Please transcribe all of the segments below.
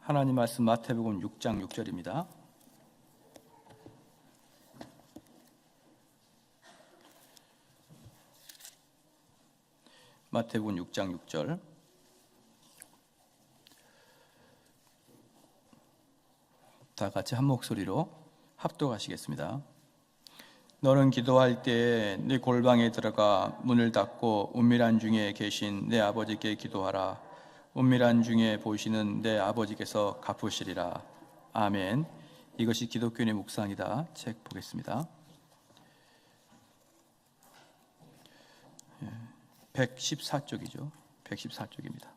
하나님 말씀 마태복음 6장 6절입니다. 마태복음 6장 6절. 다 같이 한 목소리로 합독하시겠습니다. 너는 기도할 때에 네 골방에 들어가 문을 닫고 은밀한 중에 계신 내 아버지께 기도하라. 은밀한 중에 보시는 내 아버지께서 갚으시리라. 아멘. 이것이 기독교인의 묵상이다. 책 보겠습니다. 114쪽이죠. 114쪽입니다.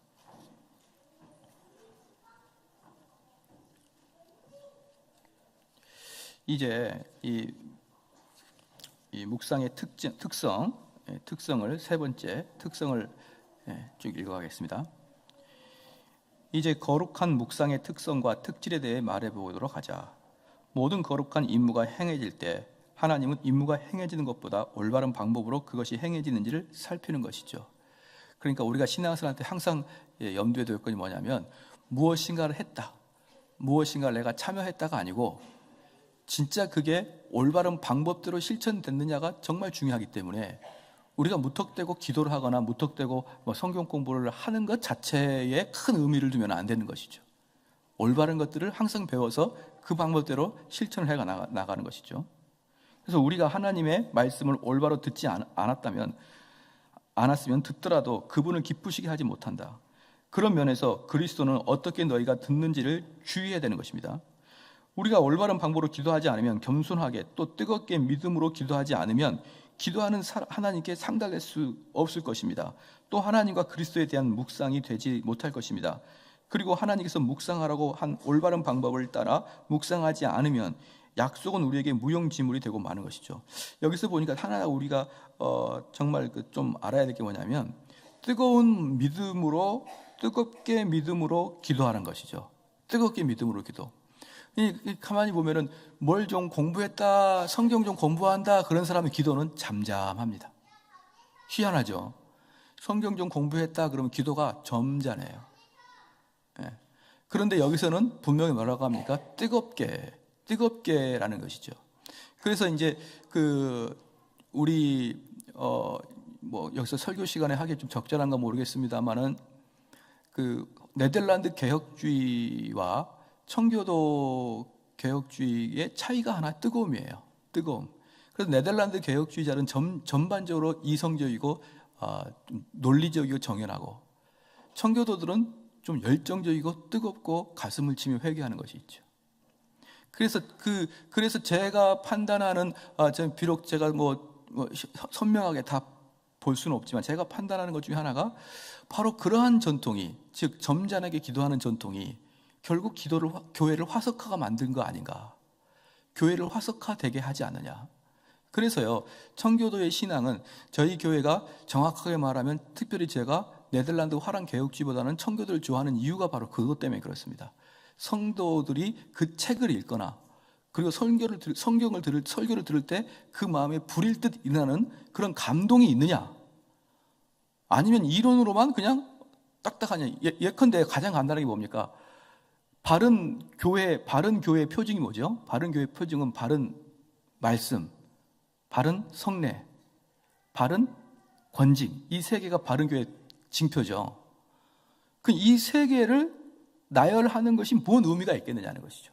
이제 이 묵상의 특성을 세 번째 특성을 쭉 읽어가겠습니다. 이제 거룩한 묵상의 특성과 특질에 대해 말해보도록 하자. 모든 거룩한 임무가 행해질 때 하나님은 임무가 행해지는 것보다 올바른 방법으로 그것이 행해지는지를 살피는 것이죠. 그러니까 우리가 신앙생활 때 항상 염두에 둘 것이 뭐냐면 무엇인가를 했다, 무엇인가를 내가 참여했다가 아니고 진짜 그게 올바른 방법대로 실천됐느냐가 정말 중요하기 때문에 우리가 무턱대고 기도를 하거나 무턱대고 성경 공부를 하는 것 자체에 큰 의미를 두면 안 되는 것이죠. 올바른 것들을 항상 배워서 그 방법대로 실천을 해 나가는 것이죠. 그래서 우리가 하나님의 말씀을 올바로 듣지 않았으면 듣더라도 그분을 기쁘시게 하지 못한다. 그런 면에서 그리스도는 어떻게 너희가 듣는지를 주의해야 되는 것입니다. 우리가 올바른 방법으로 기도하지 않으면 겸손하게 또 뜨겁게 믿음으로 기도하지 않으면 기도하는 하나님께 상달될 수 없을 것입니다. 또 하나님과 그리스도에 대한 묵상이 되지 못할 것입니다. 그리고 하나님께서 묵상하라고 한 올바른 방법을 따라 묵상하지 않으면 약속은 우리에게 무용지물이 되고 마는 것이죠. 여기서 보니까 하나 우리가 정말 좀 알아야 될 게 뭐냐면 뜨겁게 믿음으로 기도하는 것이죠. 뜨겁게 믿음으로 기도. 가만히 보면은 뭘 좀 공부했다, 성경 좀 공부한다 그런 사람의 기도는 잠잠합니다. 희한하죠. 성경 좀 공부했다 그러면 기도가 점잖해요. 그런데 여기서는 분명히 뭐라고 합니까? 뜨겁게라는 것이죠. 그래서 이제 우리 여기서 설교 시간에 하기 좀 적절한가 모르겠습니다만은 네덜란드 개혁주의와 청교도 개혁주의의 차이가 하나 뜨거움이에요. 뜨거움. 그래서 네덜란드 개혁주의자는 전반적으로 이성적이고 논리적이고 정연하고, 청교도들은 좀 열정적이고 뜨겁고 가슴을 치며 회개하는 것이 있죠. 그래서 제가 판단하는, 비록 제가 선명하게 다 볼 수는 없지만 제가 판단하는 것 중에 하나가 바로 그러한 전통이, 즉 점잖하게 기도하는 전통이 결국 교회를 화석화가 만든 거 아닌가. 교회를 화석화되게 하지 않느냐. 그래서요, 청교도의 신앙은 저희 교회가 정확하게 말하면 특별히 제가 네덜란드 화랑 개혁주의보다는 청교도를 좋아하는 이유가 바로 그것 때문에 그렇습니다. 성도들이 그 책을 읽거나 그리고 설교를 들을 때 그 마음에 불일 듯 일어나는 그런 감동이 있느냐, 아니면 이론으로만 그냥 딱딱하냐. 예컨대 가장 간단하게 뭡니까? 바른 교회의 표징이 뭐죠? 바른 교회의 표징은 바른 말씀, 바른 성례, 바른 권징, 이 세 개가 바른 교회의 징표죠. 이 세 개를 나열하는 것이 뭔 의미가 있겠느냐는 것이죠.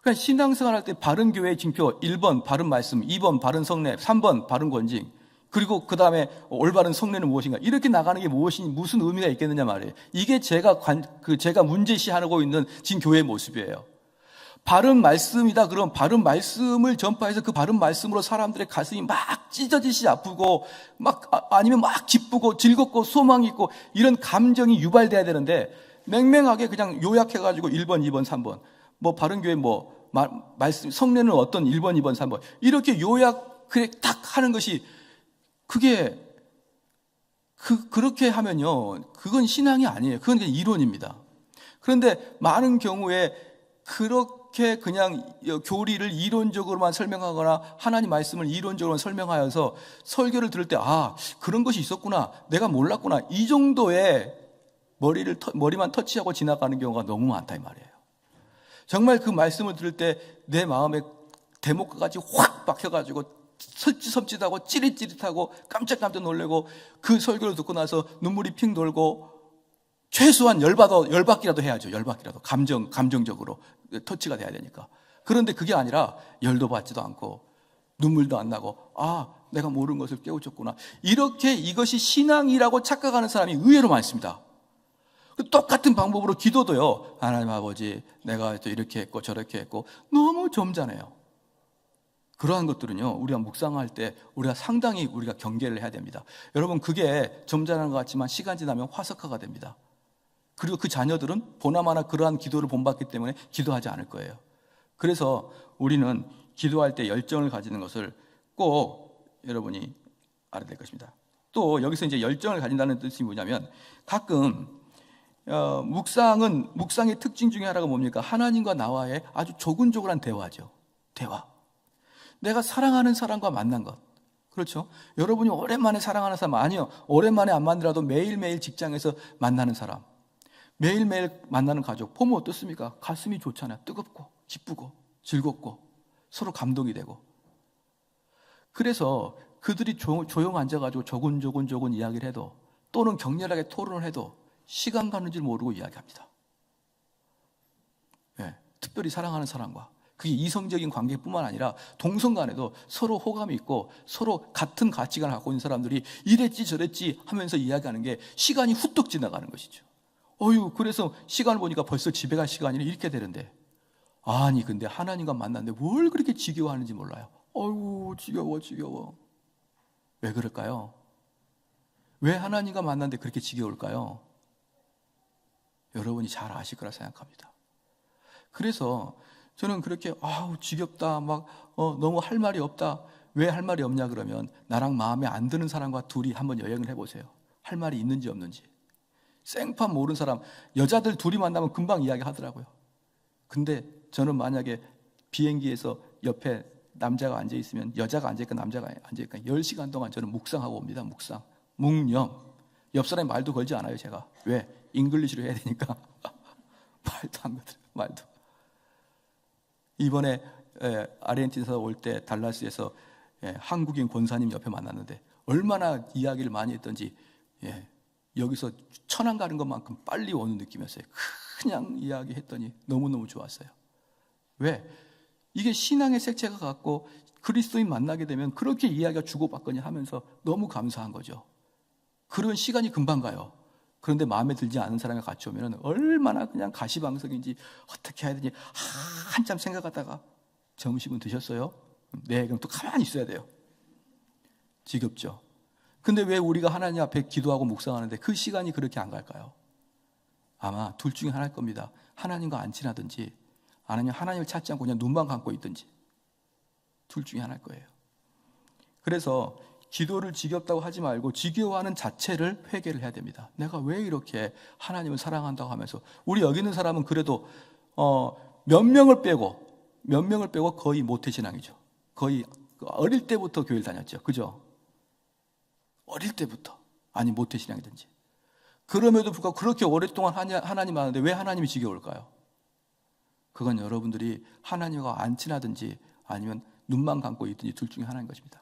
그러니까 신앙생활 할 때 바른 교회의 징표 1번 바른 말씀, 2번 바른 성례, 3번 바른 권징, 그리고 그 다음에 올바른 성례는 무엇인가, 이렇게 나가는 게 무슨 의미가 있겠느냐 말이에요. 이게 제가 문제시하고 있는 지금 교회의 모습이에요. 바른 말씀이다 그러면 바른 말씀을 전파해서 그 바른 말씀으로 사람들의 가슴이 막 찢어지시 아프고 아니면 막 기쁘고 즐겁고 소망이 있고 이런 감정이 유발돼야 되는데, 맹맹하게 그냥 요약해가지고 1번, 2번, 3번 바른 교회 말씀 성례는 어떤 1번, 2번, 3번 이렇게 요약을 딱 하는 것이, 그렇게 하면요, 그건 신앙이 아니에요. 그건 그냥 이론입니다. 그런데 많은 경우에 그렇게 그냥 교리를 이론적으로만 설명하거나 하나님 말씀을 이론적으로만 설명하여서 설교를 들을 때 그런 것이 있었구나, 내가 몰랐구나, 이 정도의 머리만 터치하고 지나가는 경우가 너무 많다 이 말이에요. 정말 그 말씀을 들을 때 내 마음에 대목까지 확 박혀가지고 섬찟하고 찌릿찌릿하고 깜짝깜짝 놀래고 그 설교를 듣고 나서 눈물이 핑 돌고 최소한 열받기라도 해야죠. 열받기라도 감정적으로 터치가 돼야 되니까. 그런데 그게 아니라 열도 받지도 않고 눈물도 안 나고 내가 모르는 것을 깨우쳤구나. 이렇게 이것이 신앙이라고 착각하는 사람이 의외로 많습니다. 똑같은 방법으로 기도도요. 하나님 아버지, 내가 또 이렇게 했고 저렇게 했고 너무 점잖아요. 그러한 것들은요, 우리가 묵상할 때 우리가 상당히 우리가 경계를 해야 됩니다. 여러분, 그게 점잖은 것 같지만 시간 지나면 화석화가 됩니다. 그리고 그 자녀들은 보나마나 그러한 기도를 본받기 때문에 기도하지 않을 거예요. 그래서 우리는 기도할 때 열정을 가지는 것을 꼭 여러분이 알아야 될 것입니다. 또 여기서 이제 열정을 가진다는 뜻이 뭐냐면, 가끔 묵상의 특징 중에 하나가 뭡니까? 하나님과 나와의 아주 조근조근한 대화죠. 대화. 내가 사랑하는 사람과 만난 것. 그렇죠? 여러분이 오랜만에 사랑하는 사람, 아니요, 오랜만에 안 만나더라도 매일매일 직장에서 만나는 사람, 매일매일 만나는 가족 보면 어떻습니까? 가슴이 좋잖아요. 뜨겁고 기쁘고 즐겁고 서로 감동이 되고. 그래서 그들이 조용 앉아가지고 조곤조곤 이야기를 해도, 또는 격렬하게 토론을 해도 시간 가는 줄 모르고 이야기합니다. 네, 특별히 사랑하는 사람과. 그게 이성적인 관계뿐만 아니라 동성 간에도 서로 호감이 있고 서로 같은 가치관을 갖고 있는 사람들이 이랬지 저랬지 하면서 이야기하는 게 시간이 후뚝 지나가는 것이죠. 그래서 시간을 보니까 벌써 집에 갈 시간이네 이렇게 되는데, 아니 근데 하나님과 만났는데 뭘 그렇게 지겨워하는지 몰라요. 지겨워. 왜 그럴까요? 왜 하나님과 만났는데 그렇게 지겨울까요? 여러분이 잘 아실 거라 생각합니다. 그래서 저는 그렇게 지겹다, 너무 할 말이 없다. 왜 할 말이 없냐 그러면, 나랑 마음에 안 드는 사람과 둘이 한번 여행을 해보세요. 할 말이 있는지 없는지. 생판 모르는 사람, 여자들 둘이 만나면 금방 이야기하더라고요. 근데 저는 만약에 비행기에서 옆에 남자가 앉아있으면, 여자가 앉아있고 남자가 앉아있고 10시간 동안 저는 묵상하고 옵니다. 묵념. 옆 사람이 말도 걸지 않아요. 제가. 왜? 잉글리시로 해야 되니까. 말도 안 거든. 말도. 이번에 아르헨티나에서 올 때 달라스에서 한국인 권사님 옆에 만났는데 얼마나 이야기를 많이 했던지, 여기서 천안 가는 것만큼 빨리 오는 느낌이었어요. 그냥 이야기했더니 너무너무 좋았어요. 왜? 이게 신앙의 색채가 같고 그리스도인 만나게 되면 그렇게 이야기가 주고받거니 하면서 너무 감사한 거죠. 그런 시간이 금방 가요. 그런데 마음에 들지 않은 사람과 같이 오면 얼마나 그냥 가시방석인지 어떻게 해야 되지 한참 생각하다가, 점심은 드셨어요? 네, 그럼 또 가만히 있어야 돼요. 지겹죠. 근데 왜 우리가 하나님 앞에 기도하고 묵상하는데 그 시간이 그렇게 안 갈까요? 아마 둘 중에 하나일 겁니다. 하나님과 안 친하든지, 아니면 하나님을 찾지 않고 그냥 눈만 감고 있든지, 둘 중에 하나일 거예요. 그래서 기도를 지겹다고 하지 말고 지겨워하는 자체를 회개를 해야 됩니다. 내가 왜 이렇게 하나님을 사랑한다고 하면서, 우리 여기 있는 사람은 그래도 몇 명을 빼고 거의 모태신앙이죠. 거의 어릴 때부터 교회를 다녔죠. 그죠? 어릴 때부터. 아니 모태신앙이든지. 그럼에도 불구하고 그렇게 오랫동안 하나님 하는데 왜 하나님이 지겨울까요? 그건 여러분들이 하나님과 안 친하든지 아니면 눈만 감고 있든지 둘 중에 하나인 것입니다.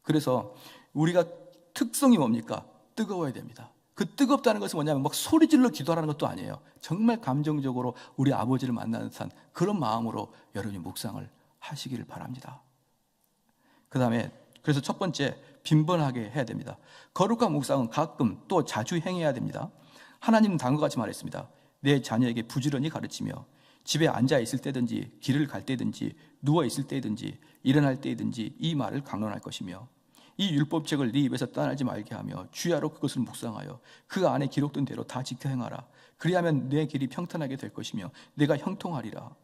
그래서 우리가 특성이 뭡니까? 뜨거워야 됩니다. 그 뜨겁다는 것은 뭐냐면 막 소리질러 기도하는 것도 아니에요. 정말 감정적으로 우리 아버지를 만나는 듯한 그런 마음으로 여러분이 묵상을 하시기를 바랍니다. 그 다음에 그래서 첫 번째, 빈번하게 해야 됩니다. 거룩한 묵상은 가끔 또 자주 행해야 됩니다. 하나님은 다음과 같이 말했습니다. 내 자녀에게 부지런히 가르치며 집에 앉아 있을 때든지 길을 갈 때든지 누워 있을 때든지 일어날 때든지 이 말을 강론할 것이며, 이 율법책을 네 입에서 떠나지 말게 하며 주야로 그것을 묵상하여 그 안에 기록된 대로 다 지켜 행하라. 그리하면 내 길이 평탄하게 될 것이며 내가 형통하리라.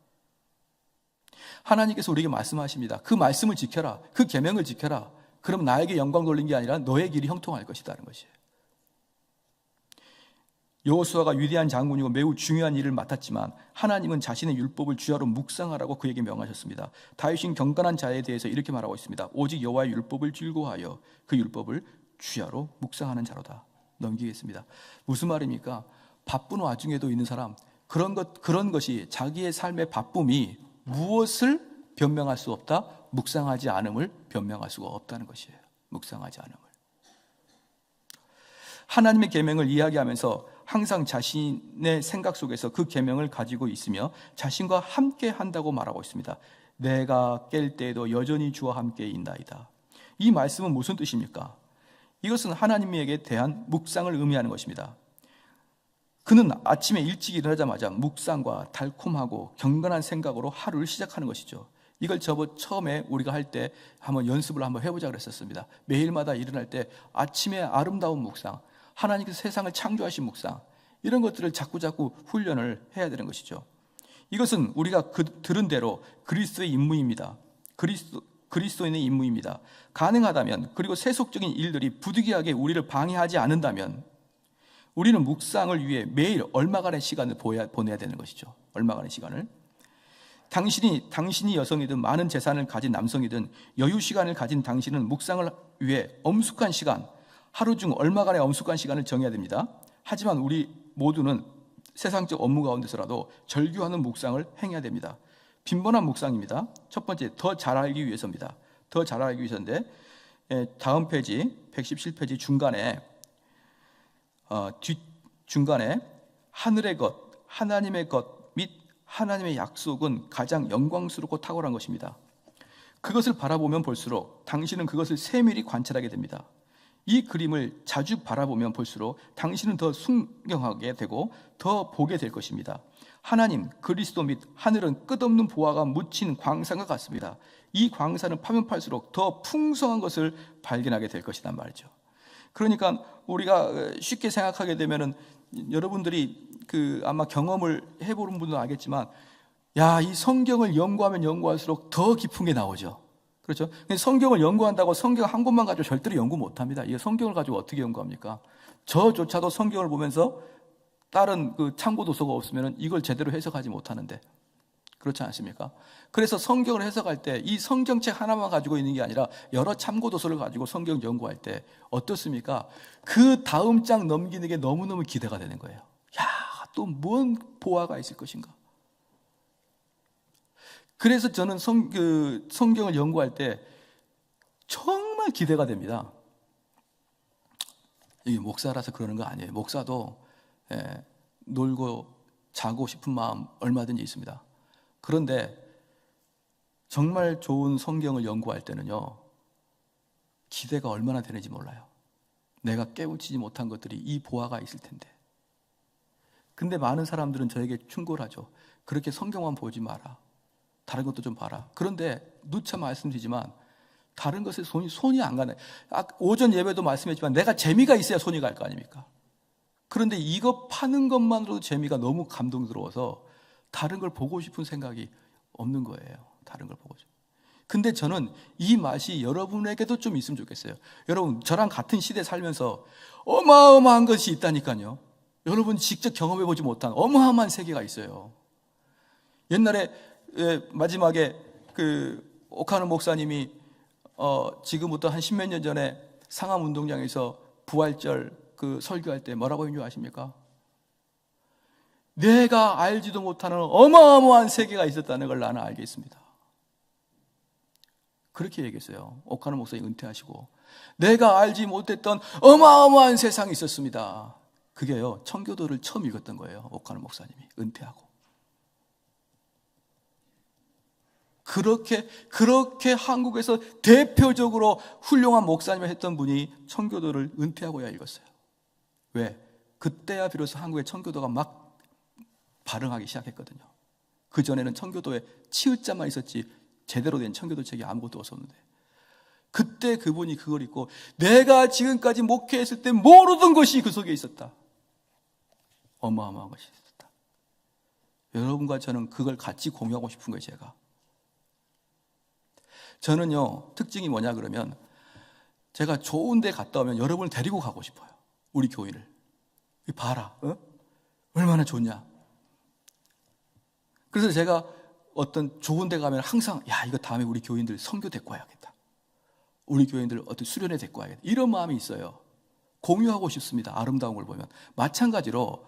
하나님께서 우리에게 말씀하십니다. 그 말씀을 지켜라. 그 계명을 지켜라. 그럼 나에게 영광 돌린 게 아니라 너의 길이 형통할 것이다는 것이에요. 여호수아가 위대한 장군이고 매우 중요한 일을 맡았지만 하나님은 자신의 율법을 주야로 묵상하라고 그에게 명하셨습니다. 다윗은 경건한 자에 대해서 이렇게 말하고 있습니다. 오직 여호와의 율법을 즐거워하여 그 율법을 주야로 묵상하는 자로다. 넘기겠습니다. 무슨 말입니까? 바쁜 와중에도 있는 사람, 그런 것이 자기의 삶의 바쁨이 무엇을 변명할 수 없다? 묵상하지 않음을 변명할 수가 없다는 것이에요. 묵상하지 않음을. 하나님의 계명을 이야기하면서 항상 자신의 생각 속에서 그 계명을 가지고 있으며 자신과 함께 한다고 말하고 있습니다. 내가 깰 때에도 여전히 주와 함께 있나이다. 이 말씀은 무슨 뜻입니까? 이것은 하나님에게 대한 묵상을 의미하는 것입니다. 그는 아침에 일찍 일어나자마자 묵상과 달콤하고 경건한 생각으로 하루를 시작하는 것이죠. 이걸 처음에 우리가 할 때 한번 연습을 한번 해보자 그랬었습니다. 매일마다 일어날 때 아침에 아름다운 묵상, 하나님께서 세상을 창조하신 묵상, 이런 것들을 자꾸자꾸 훈련을 해야 되는 것이죠. 이것은 우리가 들은 대로 그리스도의 임무입니다. 그리스도인의 임무입니다. 가능하다면, 그리고 세속적인 일들이 부득이하게 우리를 방해하지 않는다면 우리는 묵상을 위해 매일 얼마간의 시간을 보내야 되는 것이죠. 얼마간의 시간을. 당신이 여성이든 많은 재산을 가진 남성이든 여유 시간을 가진 당신은 묵상을 위해 엄숙한 시간, 하루 중 얼마간의 엄숙한 시간을 정해야 됩니다. 하지만 우리 모두는 세상적 업무 가운데서라도 절규하는 묵상을 행해야 됩니다. 빈번한 묵상입니다. 첫 번째, 더 잘 알기 위해서입니다. 더 잘 알기 위해서인데, 다음 페이지 117페이지 중간에 하늘의 것, 하나님의 것 및 하나님의 약속은 가장 영광스럽고 탁월한 것입니다. 그것을 바라보면 볼수록 당신은 그것을 세밀히 관찰하게 됩니다. 이 그림을 자주 바라보면 볼수록 당신은 더 순경하게 되고 더 보게 될 것입니다. 하나님, 그리스도 및 하늘은 끝없는 보화가 묻힌 광산과 같습니다. 이 광산을 파면 팔수록 더 풍성한 것을 발견하게 될 것이란 말이죠. 그러니까 우리가 쉽게 생각하게 되면은, 여러분들이 아마 경험을 해보는 분들은 알겠지만, 이 성경을 연구하면 연구할수록 더 깊은 게 나오죠. 그렇죠? 성경을 연구한다고 성경 한 권만 가지고 절대로 연구 못 합니다. 이 성경을 가지고 어떻게 연구합니까? 저조차도 성경을 보면서 다른 참고 도서가 없으면 이걸 제대로 해석하지 못하는데, 그렇지 않습니까? 그래서 성경을 해석할 때 이 성경책 하나만 가지고 있는 게 아니라 여러 참고 도서를 가지고 성경 연구할 때 어떻습니까? 그 다음 장 넘기는 게 너무너무 기대가 되는 거예요. 또 뭔 보화가 있을 것인가? 그래서 저는 성경을 연구할 때 정말 기대가 됩니다. 이게 목사라서 그러는 거 아니에요. 목사도 놀고 자고 싶은 마음 얼마든지 있습니다. 그런데 정말 좋은 성경을 연구할 때는요, 기대가 얼마나 되는지 몰라요. 내가 깨우치지 못한 것들이 이 보화가 있을 텐데. 근데 많은 사람들은 저에게 충고를 하죠. 그렇게 성경만 보지 마라. 다른 것도 좀 봐라. 그런데 누차 말씀드리지만 다른 것에 손이 안 가네. 오전 예배도 말씀했지만 내가 재미가 있어야 손이 갈 거 아닙니까? 그런데 이거 파는 것만으로도 재미가 너무 감동스러워서 다른 걸 보고 싶은 생각이 없는 거예요. 다른 걸 보고 싶어요. 근데 저는 이 맛이 여러분에게도 좀 있으면 좋겠어요. 여러분, 저랑 같은 시대에 살면서 어마어마한 것이 있다니까요. 여러분 직접 경험해보지 못한 어마어마한 세계가 있어요. 옛날에 마지막에 오카노 목사님이 지금부터 한 십몇 년 전에 상암 운동장에서 부활절 설교할 때 뭐라고 했는지 아십니까? 내가 알지도 못하는 어마어마한 세계가 있었다는 걸 나는 알겠습니다. 그렇게 얘기했어요. 오카노 목사님 은퇴하시고, 내가 알지 못했던 어마어마한 세상이 있었습니다. 그게요, 청교도를 처음 읽었던 거예요. 오카노 목사님이 은퇴하고. 그렇게 한국에서 대표적으로 훌륭한 목사님을 했던 분이 청교도를 은퇴하고야 읽었어요. 왜? 그때야 비로소 한국의 청교도가 막 발흥하기 시작했거든요. 그전에는 청교도에 치읓자만 있었지 제대로 된 청교도 책이 아무것도 없었는데, 그때 그분이 그걸 읽고 내가 지금까지 목회했을 때 모르던 것이 그 속에 있었다. 어마어마한 것이 있었다. 여러분과 저는 그걸 같이 공유하고 싶은 거예요. 저는요, 특징이 뭐냐 그러면, 제가 좋은 데 갔다 오면 여러분을 데리고 가고 싶어요. 우리 교인을. 봐라, 얼마나 좋냐. 그래서 제가 어떤 좋은 데 가면 항상 이거 다음에 우리 교인들 선교 데리고 와야겠다. 우리 교인들 어떤 수련회 데리고 와야겠다. 이런 마음이 있어요. 공유하고 싶습니다. 아름다운 걸 보면. 마찬가지로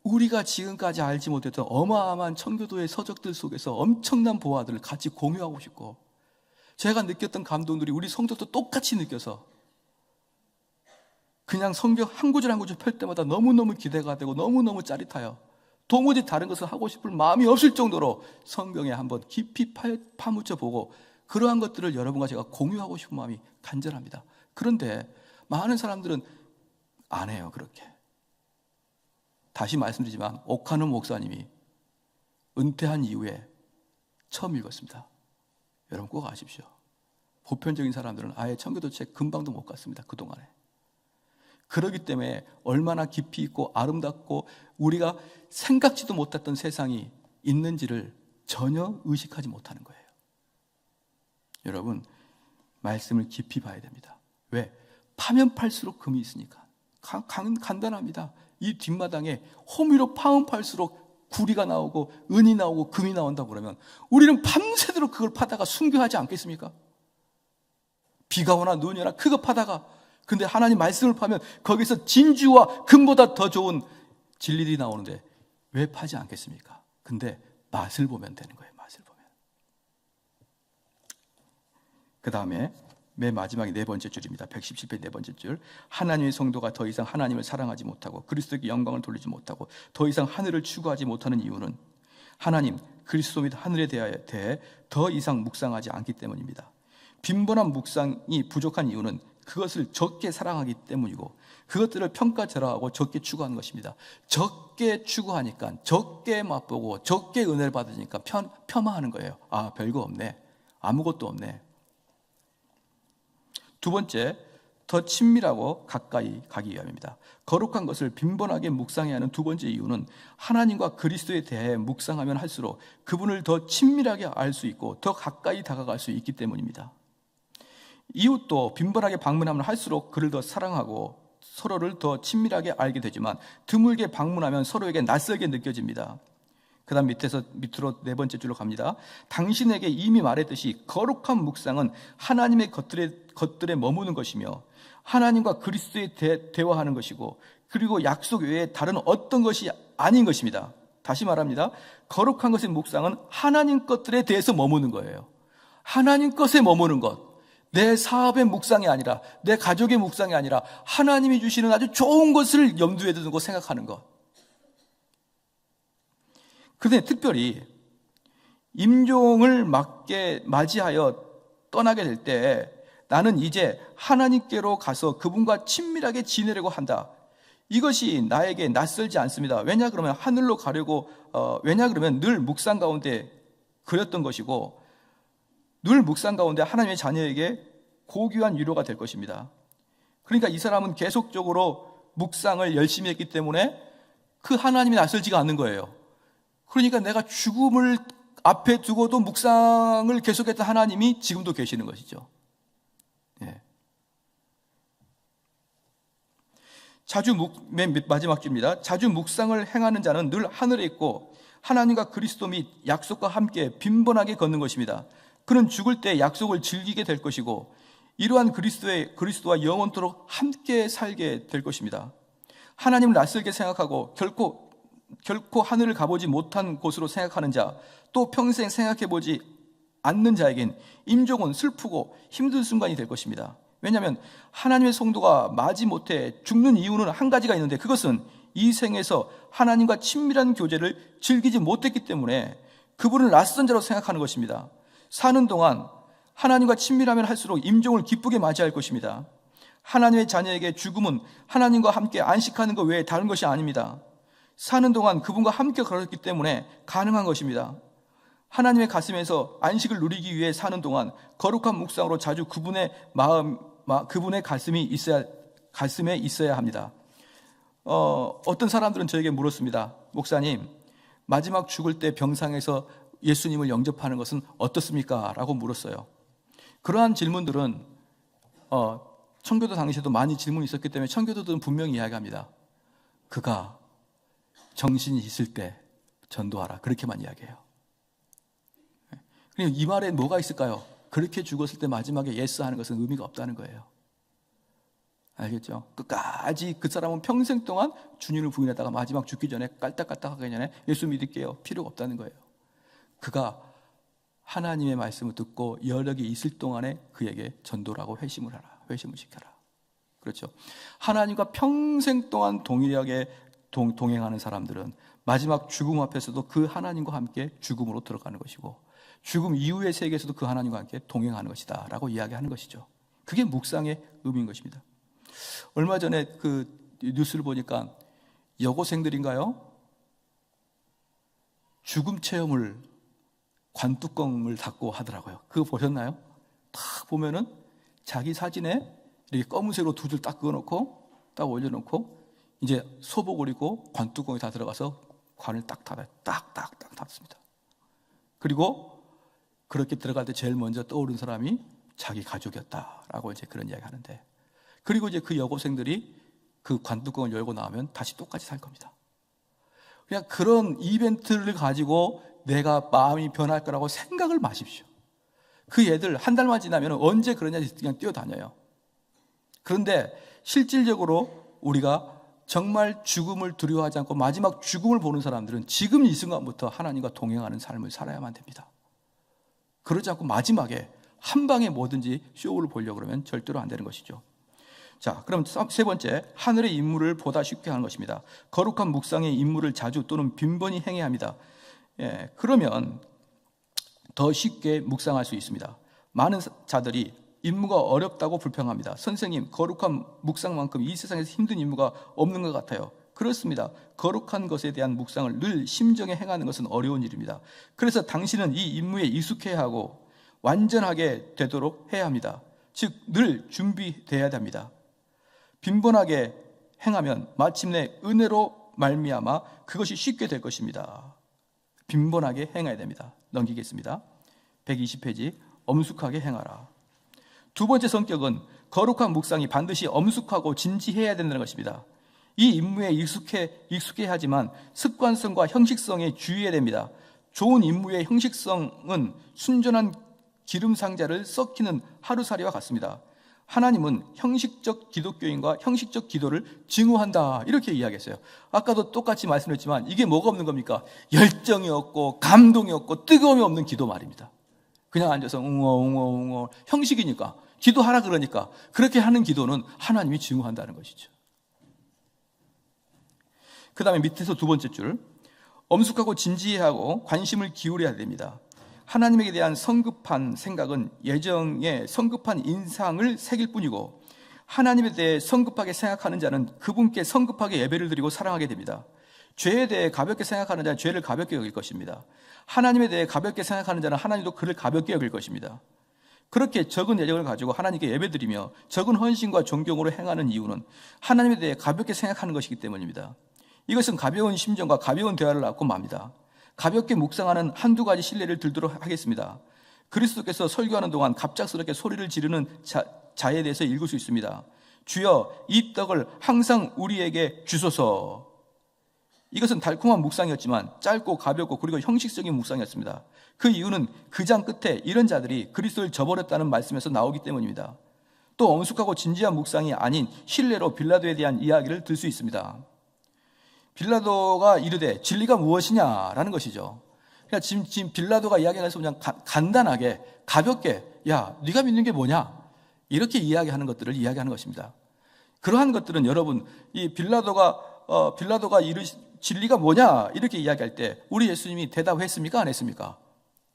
우리가 지금까지 알지 못했던 어마어마한 청교도의 서적들 속에서 엄청난 보화들을 같이 공유하고 싶고, 제가 느꼈던 감동들이 우리 성도도 똑같이 느껴서 그냥 성경 한 구절 한 구절 펼 때마다 너무너무 기대가 되고 너무너무 짜릿하여 도무지 다른 것을 하고 싶을 마음이 없을 정도로 성경에 한번 깊이 파묻혀 보고, 그러한 것들을 여러분과 제가 공유하고 싶은 마음이 간절합니다. 그런데 많은 사람들은 안 해요. 그렇게. 다시 말씀드리지만 오카노 목사님이 은퇴한 이후에 처음 읽었습니다. 여러분 꼭 아십시오. 보편적인 사람들은 아예 청교도 책 금방도 못 갔습니다. 그동안에. 그렇기 때문에 얼마나 깊이 있고 아름답고 우리가 생각지도 못했던 세상이 있는지를 전혀 의식하지 못하는 거예요. 여러분, 말씀을 깊이 봐야 됩니다. 왜? 파면 팔수록 금이 있으니까. 간단합니다. 이 뒷마당에 호미로 파면 팔수록 구리가 나오고 은이 나오고 금이 나온다고 그러면 우리는 밤새도록 그걸 파다가 순교하지 않겠습니까? 비가 오나 눈이 오나 그거 파다가, 근데 하나님 말씀을 파면 거기서 진주와 금보다 더 좋은 진리들이 나오는데 왜 파지 않겠습니까? 근데 맛을 보면 되는 거예요. 맛을 보면. 그 다음에 맨 마지막에 네 번째 줄입니다. 117편 네 번째 줄. 하나님의 성도가 더 이상 하나님을 사랑하지 못하고 그리스도에게 영광을 돌리지 못하고 더 이상 하늘을 추구하지 못하는 이유는 하나님, 그리스도 및 하늘에 대해 더 이상 묵상하지 않기 때문입니다. 빈번한 묵상이 부족한 이유는 그것을 적게 사랑하기 때문이고 그것들을 평가절하하고 적게 추구하는 것입니다. 적게 추구하니까, 적게 맛보고 적게 은혜를 받으니까 폄하하는 거예요. 아, 별거 없네, 아무것도 없네. 두 번째, 더 친밀하고 가까이 가기 위함입니다. 거룩한 것을 빈번하게 묵상해야 하는 두 번째 이유는 하나님과 그리스도에 대해 묵상하면 할수록 그분을 더 친밀하게 알 수 있고 더 가까이 다가갈 수 있기 때문입니다. 이웃도 빈번하게 방문하면 할수록 그를 더 사랑하고 서로를 더 친밀하게 알게 되지만 드물게 방문하면 서로에게 낯설게 느껴집니다. 그 다음 밑으로 네 번째 줄로 갑니다. 당신에게 이미 말했듯이 거룩한 묵상은 하나님의 것들에 머무는 것이며 하나님과 그리스도에 대화하는 것이고 그리고 약속 외에 다른 어떤 것이 아닌 것입니다. 다시 말합니다. 거룩한 것의 묵상은 하나님 것들에 대해서 머무는 거예요. 하나님 것에 머무는 것. 내 사업의 묵상이 아니라, 내 가족의 묵상이 아니라 하나님이 주시는 아주 좋은 것을 염두에 두고 생각하는 것. 그런데 특별히 임종을 맞이하여 떠나게 될 때 나는 이제 하나님께로 가서 그분과 친밀하게 지내려고 한다. 이것이 나에게 낯설지 않습니다. 왜냐 그러면 하늘로 가려고 왜냐 그러면 늘 묵상 가운데 그렸던 것이고 늘 묵상 가운데 하나님의 자녀에게 고귀한 위로가 될 것입니다. 그러니까 이 사람은 계속적으로 묵상을 열심히 했기 때문에 그 하나님이 낯설지가 않는 거예요. 그러니까 내가 죽음을 앞에 두고도 묵상을 계속했던 하나님이 지금도 계시는 것이죠. 예. 맨 마지막 줄입니다. 자주 묵상을 행하는 자는 늘 하늘에 있고 하나님과 그리스도 및 약속과 함께 빈번하게 걷는 것입니다. 그는 죽을 때 약속을 즐기게 될 것이고 이러한 그리스도와 영원토록 함께 살게 될 것입니다. 하나님을 낯설게 생각하고 결코 하늘을 가보지 못한 곳으로 생각하는 자, 또 평생 생각해보지 않는 자에겐 임종은 슬프고 힘든 순간이 될 것입니다. 왜냐하면 하나님의 성도가 마지못해 죽는 이유는 한 가지가 있는데 그것은 이 생에서 하나님과 친밀한 교제를 즐기지 못했기 때문에 그분을 낯선 자로 생각하는 것입니다. 사는 동안 하나님과 친밀하면 할수록 임종을 기쁘게 맞이할 것입니다. 하나님의 자녀에게 죽음은 하나님과 함께 안식하는 것 외에 다른 것이 아닙니다. 사는 동안 그분과 함께 걸었기 때문에 가능한 것입니다. 하나님의 가슴에서 안식을 누리기 위해 사는 동안 거룩한 묵상으로 자주 그분의 가슴에 있어야 합니다. 어떤 사람들은 저에게 물었습니다. 목사님, 마지막 죽을 때 병상에서 예수님을 영접하는 것은 어떻습니까? 라고 물었어요. 그러한 질문들은 청교도 당시에도 많이 질문이 있었기 때문에 청교도들은 분명히 이야기합니다. 그가 정신이 있을 때 전도하라. 그렇게만 이야기해요. 그럼 이 말에 뭐가 있을까요? 그렇게 죽었을 때 마지막에 예스 하는 것은 의미가 없다는 거예요. 알겠죠? 끝까지 그 사람은 평생 동안 주님을 부인하다가 마지막 죽기 전에 깔딱깔딱 하기 전에 예수 믿을게요. 필요가 없다는 거예요. 그가 하나님의 말씀을 듣고 여력이 있을 동안에 그에게 전도를 하고 회심을 하라. 회심을 시켜라. 그렇죠? 하나님과 평생 동안 동일하게 동행하는 사람들은 마지막 죽음 앞에서도 그 하나님과 함께 죽음으로 들어가는 것이고, 죽음 이후의 세계에서도 그 하나님과 함께 동행하는 것이다 라고 이야기하는 것이죠. 그게 묵상의 의미인 것입니다. 얼마 전에 그 뉴스를 보니까 여고생들인가요? 죽음 체험을 관뚜껑을 닫고 하더라고요. 그거 보셨나요? 딱 보면은 자기 사진에 이렇게 검은색으로 두 줄 딱 그어놓고 딱 올려놓고 이제 소복을 입고 관뚜껑에 다 들어가서 관을 딱 닫아요. 딱딱딱 닫습니다. 그리고 그렇게 들어갈 때 제일 먼저 떠오른 사람이 자기 가족이었다라고 이제 그런 이야기 하는데, 그리고 이제 그 여고생들이 그 관뚜껑을 열고 나오면 다시 똑같이 살 겁니다. 그냥 그런 이벤트를 가지고 내가 마음이 변할 거라고 생각을 마십시오. 그 애들 한 달만 지나면 언제 그러냐 그냥 뛰어다녀요. 그런데 실질적으로 우리가 정말 죽음을 두려워하지 않고 마지막 죽음을 보는 사람들은 지금 이 순간부터 하나님과 동행하는 삶을 살아야만 됩니다. 그러지 않고 마지막에 한 방에 뭐든지 쇼를 보려고 그러면 절대로 안 되는 것이죠. 자, 그럼 세 번째, 하늘의 임무를 보다 쉽게 하는 것입니다. 거룩한 묵상의 임무를 자주 또는 빈번히 행해야 합니다. 그러면 더 쉽게 묵상할 수 있습니다. 많은 자들이 임무가 어렵다고 불평합니다. 선생님, 거룩한 묵상만큼 이 세상에서 힘든 임무가 없는 것 같아요. 그렇습니다. 거룩한 것에 대한 묵상을 늘 심정에 행하는 것은 어려운 일입니다. 그래서 당신은 이 임무에 익숙해야 하고 완전하게 되도록 해야 합니다. 즉, 늘 준비되어야 합니다. 빈번하게 행하면 마침내 은혜로 말미암아 그것이 쉽게 될 것입니다. 빈번하게 행해야 됩니다. 넘기겠습니다. 120페이지, 엄숙하게 행하라. 두 번째 성격은 거룩한 묵상이 반드시 엄숙하고 진지해야 된다는 것입니다. 이 임무에 익숙해야 하지만 습관성과 형식성에 주의해야 됩니다. 좋은 임무의 형식성은 순전한 기름 상자를 썩히는 하루살이와 같습니다. 하나님은 형식적 기독교인과 형식적 기도를 증오한다, 이렇게 이야기했어요. 아까도 똑같이 말씀드렸지만 이게 뭐가 없는 겁니까? 열정이 없고 감동이 없고 뜨거움이 없는 기도 말입니다. 그냥 앉아서 웅어 형식이니까, 기도하라 그러니까 그렇게 하는 기도는 하나님이 증오한다는 것이죠. 그 다음에 밑에서 두 번째 줄, 엄숙하고 진지해야 하고 관심을 기울여야 됩니다. 하나님에 대한 성급한 생각은 예정에 성급한 인상을 새길 뿐이고, 하나님에 대해 성급하게 생각하는 자는 그분께 성급하게 예배를 드리고 사랑하게 됩니다. 죄에 대해 가볍게 생각하는 자는 죄를 가볍게 여길 것입니다. 하나님에 대해 가볍게 생각하는 자는 하나님도 그를 가볍게 여길 것입니다. 그렇게 적은 예정을 가지고 하나님께 예배드리며 적은 헌신과 존경으로 행하는 이유는 하나님에 대해 가볍게 생각하는 것이기 때문입니다. 이것은 가벼운 심정과 가벼운 대화를 낳고 맙니다. 가볍게 묵상하는 한두 가지 신뢰를 들도록 하겠습니다. 그리스도께서 설교하는 동안 갑작스럽게 소리를 지르는 자에 대해서 읽을 수 있습니다. 주여, 이 떡을 항상 우리에게 주소서. 이것은 달콤한 묵상이었지만 짧고 가볍고 그리고 형식적인 묵상이었습니다. 그 이유는 그 장 끝에 이런 자들이 그리스도를 저버렸다는 말씀에서 나오기 때문입니다. 또 엄숙하고 진지한 묵상이 아닌 신뢰로 빌라도에 대한 이야기를 들 수 있습니다. 빌라도가 이르되 진리가 무엇이냐라는 것이죠. 그러니까 지금 빌라도가 이야기해서 그냥 간단하게 가볍게, 야, 네가 믿는 게 뭐냐, 이렇게 이야기하는 것들을 이야기하는 것입니다. 그러한 것들은 여러분, 이 빌라도가 진리가 뭐냐 이렇게 이야기할 때 우리 예수님이 대답했습니까? 안 했습니까?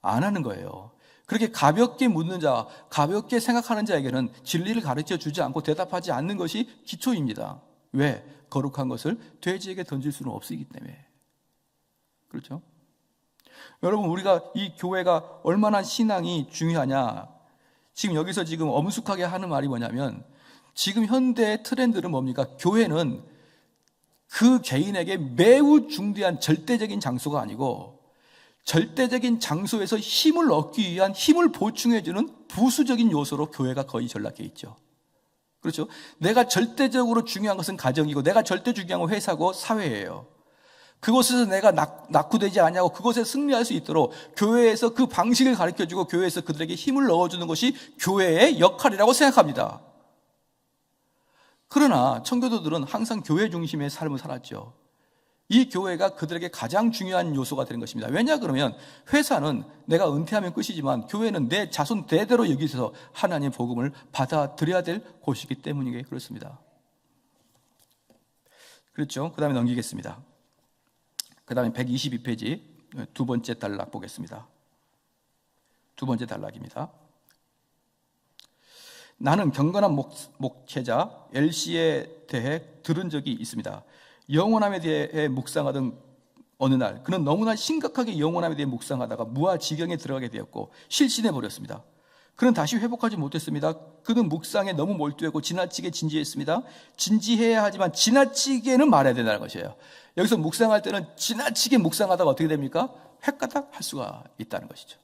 안 하는 거예요. 그렇게 가볍게 묻는 자, 가볍게 생각하는 자에게는 진리를 가르쳐 주지 않고 대답하지 않는 것이 기초입니다. 왜? 거룩한 것을 돼지에게 던질 수는 없기 때문에. 그렇죠? 여러분, 우리가 이 교회가 얼마나 신앙이 중요하냐, 지금 여기서 지금 엄숙하게 하는 말이 뭐냐면, 지금 현대의 트렌드는 뭡니까? 교회는 그 개인에게 매우 중대한 절대적인 장소가 아니고 절대적인 장소에서 힘을 얻기 위한 힘을 보충해주는 부수적인 요소로 교회가 거의 전락해 있죠. 그렇죠? 내가 절대적으로 중요한 것은 가정이고 내가 절대 중요한 건 회사고 사회예요. 그곳에서 내가 낙후되지 않냐고, 그곳에 승리할 수 있도록 교회에서 그 방식을 가르쳐주고 교회에서 그들에게 힘을 넣어주는 것이 교회의 역할이라고 생각합니다. 그러나 청교도들은 항상 교회 중심의 삶을 살았죠. 이 교회가 그들에게 가장 중요한 요소가 되는 것입니다. 왜냐 그러면 회사는 내가 은퇴하면 끝이지만 교회는 내 자손 대대로 여기서 하나님의 복음을 받아들여야 될 곳이기 때문에 그렇습니다. 그렇죠? 그 다음에 넘기겠습니다. 그 다음에 122페이지 두 번째 단락 보겠습니다. 두 번째 단락입니다. 나는 경건한 목회자 엘시에 대해 들은 적이 있습니다. 영원함에 대해 묵상하던 어느 날 그는 너무나 심각하게 영원함에 대해 묵상하다가 무아지경에 들어가게 되었고 실신해 버렸습니다. 그는 다시 회복하지 못했습니다. 그는 묵상에 너무 몰두했고 지나치게 진지했습니다. 진지해야 하지만 지나치게는 말해야 된다는 것이에요. 여기서 묵상할 때는 지나치게 묵상하다가 어떻게 됩니까? 헷가닥 할 수가 있다는 것이죠.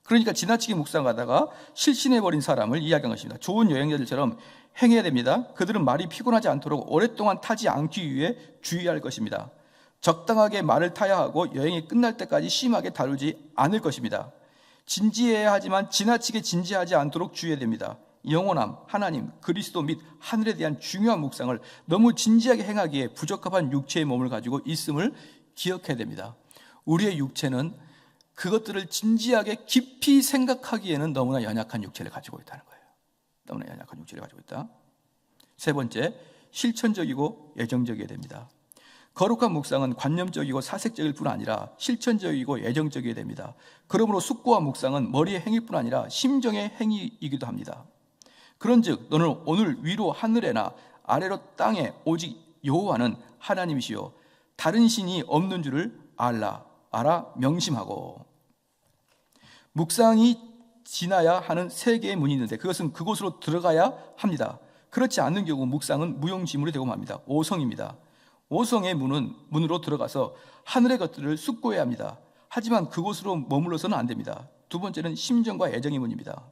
그러니까 지나치게 묵상하다가 실신해버린 사람을 이야기한 것입니다. 좋은 여행자들처럼 행해야 됩니다. 그들은 말이 피곤하지 않도록 오랫동안 타지 않기 위해 주의할 것입니다. 적당하게 말을 타야 하고 여행이 끝날 때까지 심하게 다루지 않을 것입니다. 진지해야 하지만 지나치게 진지하지 않도록 주의해야 됩니다. 영원함, 하나님, 그리스도 및 하늘에 대한 중요한 묵상을 너무 진지하게 행하기에 부적합한 육체의 몸을 가지고 있음을 기억해야 됩니다. 우리의 육체는 그것들을 진지하게 깊이 생각하기에는 너무나 연약한 육체를 가지고 있다는 거예요. 너무나 연약한 육체를 가지고 있다. 세 번째, 실천적이고 예정적이어야 됩니다. 거룩한 묵상은 관념적이고 사색적일 뿐 아니라 실천적이고 예정적이어야 됩니다. 그러므로 숙고와 묵상은 머리의 행위일 뿐 아니라 심정의 행위이기도 합니다. 그런즉 너는 오늘 위로 하늘에나 아래로 땅에 오직 여호와는 하나님이시요 다른 신이 없는 줄을 알아 명심하고. 묵상이 지나야 하는 세 개의 문이 있는데 그것은 그곳으로 들어가야 합니다. 그렇지 않는 경우 묵상은 무용지물이 되고 맙니다. 오성입니다. 오성의 문으로 들어가서 하늘의 것들을 숙고해야 합니다. 하지만 그곳으로 머물러서는 안 됩니다. 두 번째는 심정과 애정의 문입니다.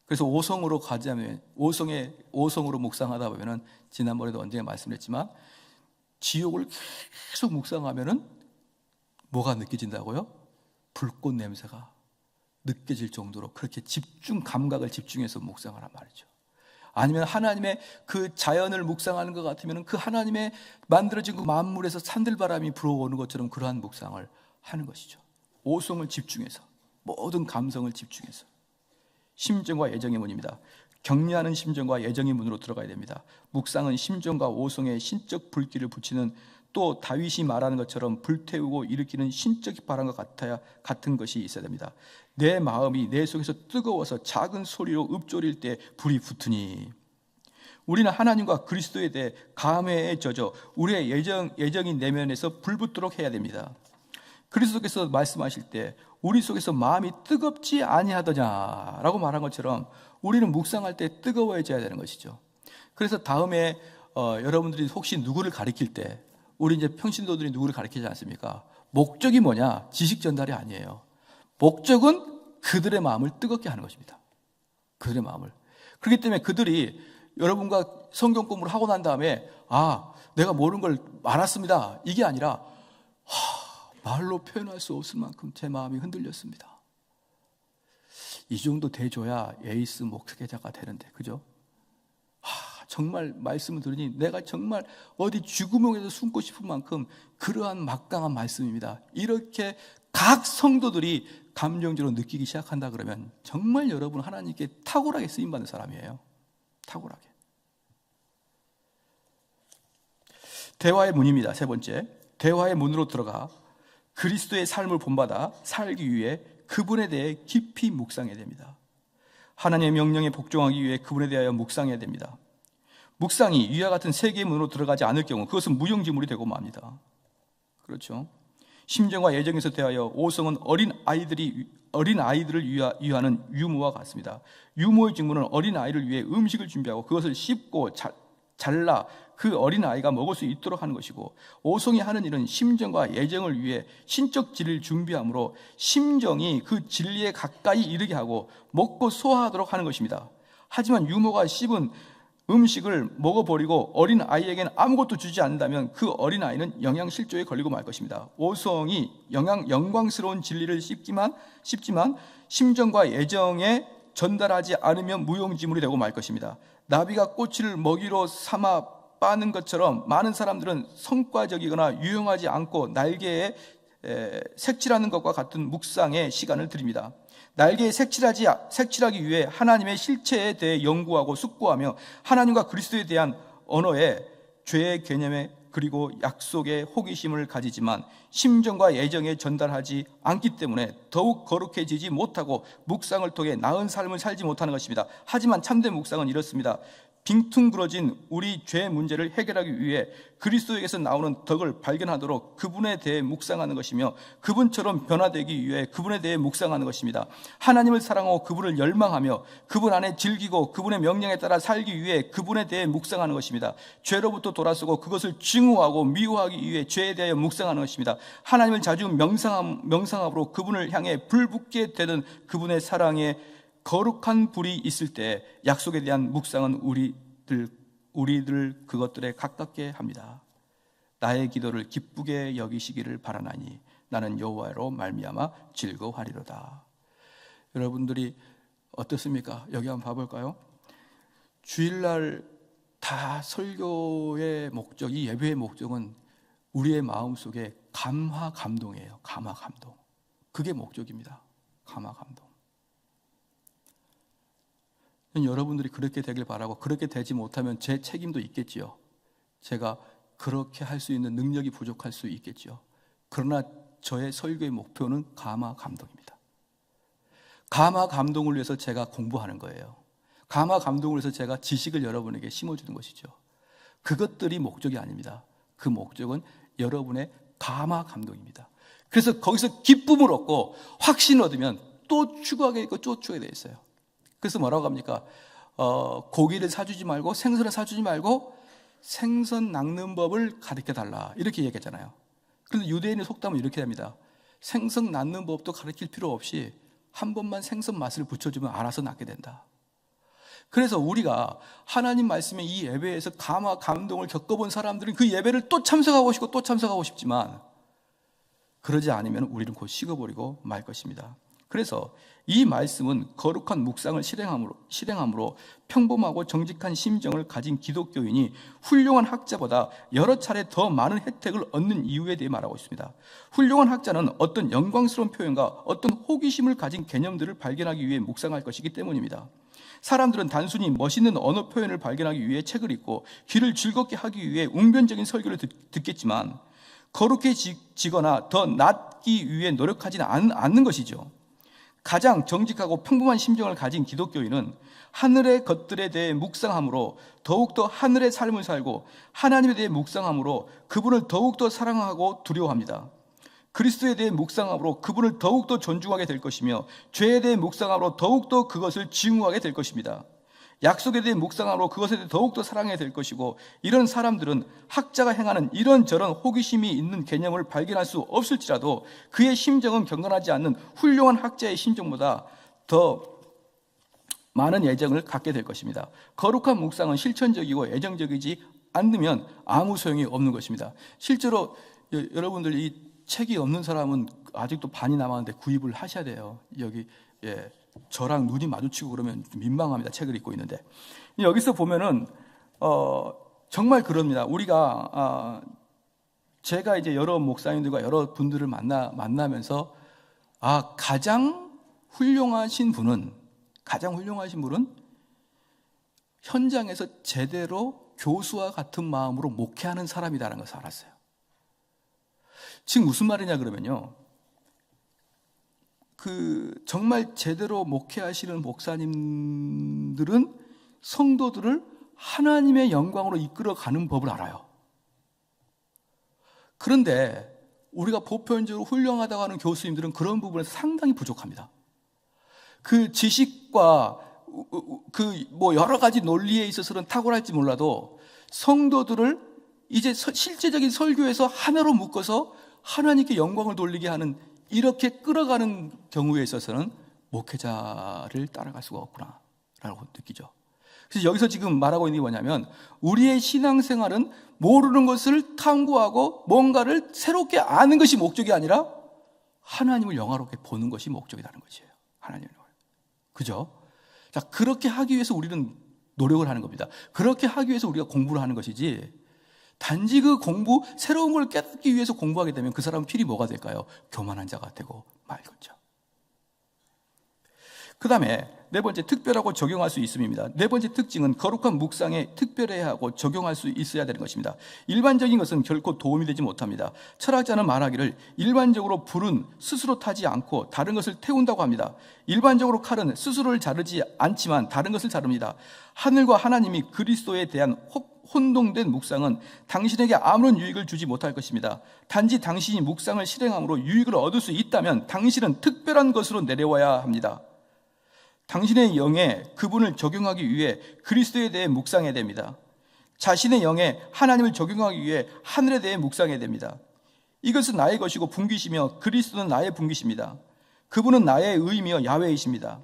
그래서 오성으로 가자면 오성으로 묵상하다 보면은 지난번에도 언젠가 말씀드렸지만 지옥을 계속 묵상하면은 뭐가 느껴진다고요? 불꽃 냄새가 느껴질 정도로 그렇게 감각을 집중해서 묵상하란 말이죠. 아니면 하나님의 그 자연을 묵상하는 것 같으면 그 하나님의 만들어진 그 만물에서 산들바람이 불어오는 것처럼 그러한 묵상을 하는 것이죠. 오성을 집중해서, 모든 감성을 집중해서. 심정과 애정의 문입니다. 격려하는 심정과 애정의 문으로 들어가야 됩니다. 묵상은 심정과 오성에 신적 불길을 붙이는, 또 다윗이 말하는 것처럼 불태우고 일으키는 신적 바람과 같은 것이 있어야 됩니다. 내 마음이 내 속에서 뜨거워서 작은 소리로 읊조릴 때 불이 붙으니. 우리는 하나님과 그리스도에 대해 감회에 젖어 우리의 애정이 내면에서 불붙도록 해야 됩니다. 그리스도께서 말씀하실 때 우리 속에서 마음이 뜨겁지 아니하더냐라고 말한 것처럼 우리는 묵상할 때 뜨거워져야 되는 것이죠. 그래서 다음에 여러분들이 혹시 누구를 가리킬 때, 우리 이제 평신도들이 누구를 가리키지 않습니까? 목적이 뭐냐? 지식 전달이 아니에요. 목적은 그들의 마음을 뜨겁게 하는 것입니다. 그들의 마음을. 그렇기 때문에 그들이 여러분과 성경 공부를 하고 난 다음에 내가 모르는 걸 알았습니다, 이게 아니라 말로 표현할 수 없을 만큼 제 마음이 흔들렸습니다. 이 정도 돼줘야 에이스 목회자가 되는데, 그죠? 정말 말씀을 들으니 내가 정말 어디 쥐구멍에서 숨고 싶은 만큼 그러한 막강한 말씀입니다. 이렇게 각 성도들이 감정적으로 느끼기 시작한다 그러면 정말 여러분 하나님께 탁월하게 쓰임받는 사람이에요. 탁월하게. 대화의 문입니다. 세 번째, 대화의 문으로 들어가 그리스도의 삶을 본받아 살기 위해 그분에 대해 깊이 묵상해야 됩니다. 하나님의 명령에 복종하기 위해 그분에 대하여 묵상해야 됩니다. 묵상이 위와 같은 세 개의 문으로 들어가지 않을 경우 그것은 무용지물이 되고 맙니다. 그렇죠? 심정과 애정에서 대하여 오성은 어린 아이들을 위하는 유모와 같습니다. 유모의 직무는 어린 아이를 위해 음식을 준비하고 그것을 씹고 잘라 그 어린 아이가 먹을 수 있도록 하는 것이고, 오성이 하는 일은 심정과 애정을 위해 신적 진리를 준비하므로 심정이 그 진리에 가까이 이르게 하고 먹고 소화하도록 하는 것입니다. 하지만 유모가 씹은 음식을 먹어버리고 어린 아이에게는 아무것도 주지 않는다면 그 어린 아이는 영양실조에 걸리고 말 것입니다. 오성이 영광스러운 진리를 씹지만 심정과 애정에 전달하지 않으면 무용지물이 되고 말 것입니다. 나비가 꼬치를 먹이로 삼아 빠는 것처럼 많은 사람들은 성과적이거나 유용하지 않고 날개에 색칠하는 것과 같은 묵상의 시간을 드립니다. 날개에 색칠하기 위해 하나님의 실체에 대해 연구하고 숙고하며 하나님과 그리스도에 대한 언어에 죄의 개념에 그리고 약속의 호기심을 가지지만 심정과 애정에 전달하지 않기 때문에 더욱 거룩해지지 못하고 묵상을 통해 나은 삶을 살지 못하는 것입니다. 하지만 참된 묵상은 이렇습니다. 빈퉁그러진 우리 죄 문제를 해결하기 위해 그리스도에게서 나오는 덕을 발견하도록 그분에 대해 묵상하는 것이며 그분처럼 변화되기 위해 그분에 대해 묵상하는 것입니다. 하나님을 사랑하고 그분을 열망하며 그분 안에 즐기고 그분의 명령에 따라 살기 위해 그분에 대해 묵상하는 것입니다. 죄로부터 돌아서고 그것을 증오하고 미워하기 위해 죄에 대하여 묵상하는 것입니다. 하나님을 자주 명상함으로 그분을 향해 불붙게 되는 그분의 사랑에 거룩한 불이 있을 때 약속에 대한 묵상은 우리들 그것들에 가깝게 합니다. 나의 기도를 기쁘게 여기시기를 바라나니 나는 여호와로 말미암아 즐거워하리로다. 여러분들이 어떻습니까? 여기 한번 봐볼까요? 주일날 다 설교의 목적, 이 예배의 목적은 우리의 마음속에 감화 감동이에요. 감화 감동. 그게 목적입니다. 감화 감동. 여러분들이 그렇게 되길 바라고, 그렇게 되지 못하면 제 책임도 있겠지요. 제가 그렇게 할 수 있는 능력이 부족할 수 있겠지요. 그러나 저의 설교의 목표는 감화 감동입니다. 감화 감동을 위해서 제가 공부하는 거예요. 감화 감동을 위해서 제가 지식을 여러분에게 심어주는 것이죠. 그것들이 목적이 아닙니다. 그 목적은 여러분의 감화 감동입니다. 그래서 거기서 기쁨을 얻고 확신을 얻으면 또 추구하게 있고 또 추구하게 되어 있어요. 그래서 뭐라고 합니까? 고기를 사주지 말고 생선을 사주지 말고 생선 낚는 법을 가르쳐달라, 이렇게 얘기했잖아요. 그런데 유대인의 속담은 이렇게 합니다. 생선 낚는 법도 가르칠 필요 없이 한 번만 생선 맛을 붙여주면 알아서 낚게 된다. 그래서 우리가 하나님 말씀의 이 예배에서 감화 감동을 겪어본 사람들은 그 예배를 또 참석하고 싶고 또 참석하고 싶지만 그러지 않으면 우리는 곧 식어버리고 말 것입니다. 그래서 이 말씀은 거룩한 묵상을 실행함으로 평범하고 정직한 심정을 가진 기독교인이 훌륭한 학자보다 여러 차례 더 많은 혜택을 얻는 이유에 대해 말하고 있습니다. 훌륭한 학자는 어떤 영광스러운 표현과 어떤 호기심을 가진 개념들을 발견하기 위해 묵상할 것이기 때문입니다. 사람들은 단순히 멋있는 언어 표현을 발견하기 위해 책을 읽고 귀를 즐겁게 하기 위해 웅변적인 설교를 듣겠지만 거룩해지거나 더 낫기 위해 노력하지는 않는 것이죠. 가장 정직하고 평범한 심정을 가진 기독교인은 하늘의 것들에 대해 묵상함으로 더욱더 하늘의 삶을 살고 하나님에 대해 묵상함으로 그분을 더욱더 사랑하고 두려워합니다. 그리스도에 대해 묵상함으로 그분을 더욱더 존중하게 될 것이며 죄에 대해 묵상함으로 더욱더 그것을 증오하게 될 것입니다. 약속에 대해 묵상함으로 그것에 대해 더욱더 사랑하게 될 것이고, 이런 사람들은 학자가 행하는 이런저런 호기심이 있는 개념을 발견할 수 없을지라도 그의 심정은 경건하지 않는 훌륭한 학자의 심정보다 더 많은 애정을 갖게 될 것입니다. 거룩한 묵상은 실천적이고 애정적이지 않으면 아무 소용이 없는 것입니다. 실제로 여러분들 이 책이 없는 사람은 아직도 반이 남았는데 구입을 하셔야 돼요. 여기 저랑 눈이 마주치고 그러면 좀 민망합니다. 책을 읽고 있는데. 여기서 보면은 정말 그럽니다. 우리가 제가 이제 여러 목사님들과 여러 분들을 만나면서 가장 훌륭하신 분은 현장에서 제대로 교수와 같은 마음으로 목회하는 사람이라는 것을 알았어요. 지금 무슨 말이냐 그러면요, 정말 제대로 목회하시는 목사님들은 성도들을 하나님의 영광으로 이끌어가는 법을 알아요. 그런데 우리가 보편적으로 훌륭하다고 하는 교수님들은 그런 부분에서 상당히 부족합니다. 그 지식과 여러 가지 논리에 있어서는 탁월할지 몰라도 성도들을 이제 실제적인 설교에서 하나로 묶어서 하나님께 영광을 돌리게 하는, 이렇게 끌어가는 경우에 있어서는 목회자를 따라갈 수가 없구나 라고 느끼죠. 그래서 여기서 지금 말하고 있는 게 뭐냐면, 우리의 신앙생활은 모르는 것을 탐구하고 뭔가를 새롭게 아는 것이 목적이 아니라 하나님을 영화롭게 보는 것이 목적이라는 것이에요. 하나님을. 그죠? 자, 그렇게 하기 위해서 우리는 노력을 하는 겁니다. 그렇게 하기 위해서 우리가 공부를 하는 것이지, 단지 그 공부, 새로운 걸 깨닫기 위해서 공부하게 되면 그 사람은 필히 뭐가 될까요? 교만한 자가 되고 말겠죠. 그 다음에 네 번째, 특별하고 적용할 수 있음입니다. 네 번째 특징은 거룩한 묵상에 특별해야 하고 적용할 수 있어야 되는 것입니다. 일반적인 것은 결코 도움이 되지 못합니다. 철학자는 말하기를 일반적으로 불은 스스로 타지 않고 다른 것을 태운다고 합니다. 일반적으로 칼은 스스로를 자르지 않지만 다른 것을 자릅니다. 하늘과 하나님이 그리스도에 대한 혼동된 묵상은 당신에게 아무런 유익을 주지 못할 것입니다. 단지 당신이 묵상을 실행함으로 유익을 얻을 수 있다면 당신은 특별한 것으로 내려와야 합니다. 당신의 영에 그분을 적용하기 위해 그리스도에 대해 묵상해야 됩니다. 자신의 영에 하나님을 적용하기 위해 하늘에 대해 묵상해야 됩니다. 이것은 나의 것이고 분깃이며 그리스도는 나의 분깃입니다. 그분은 나의 의이며 야훼이십니다.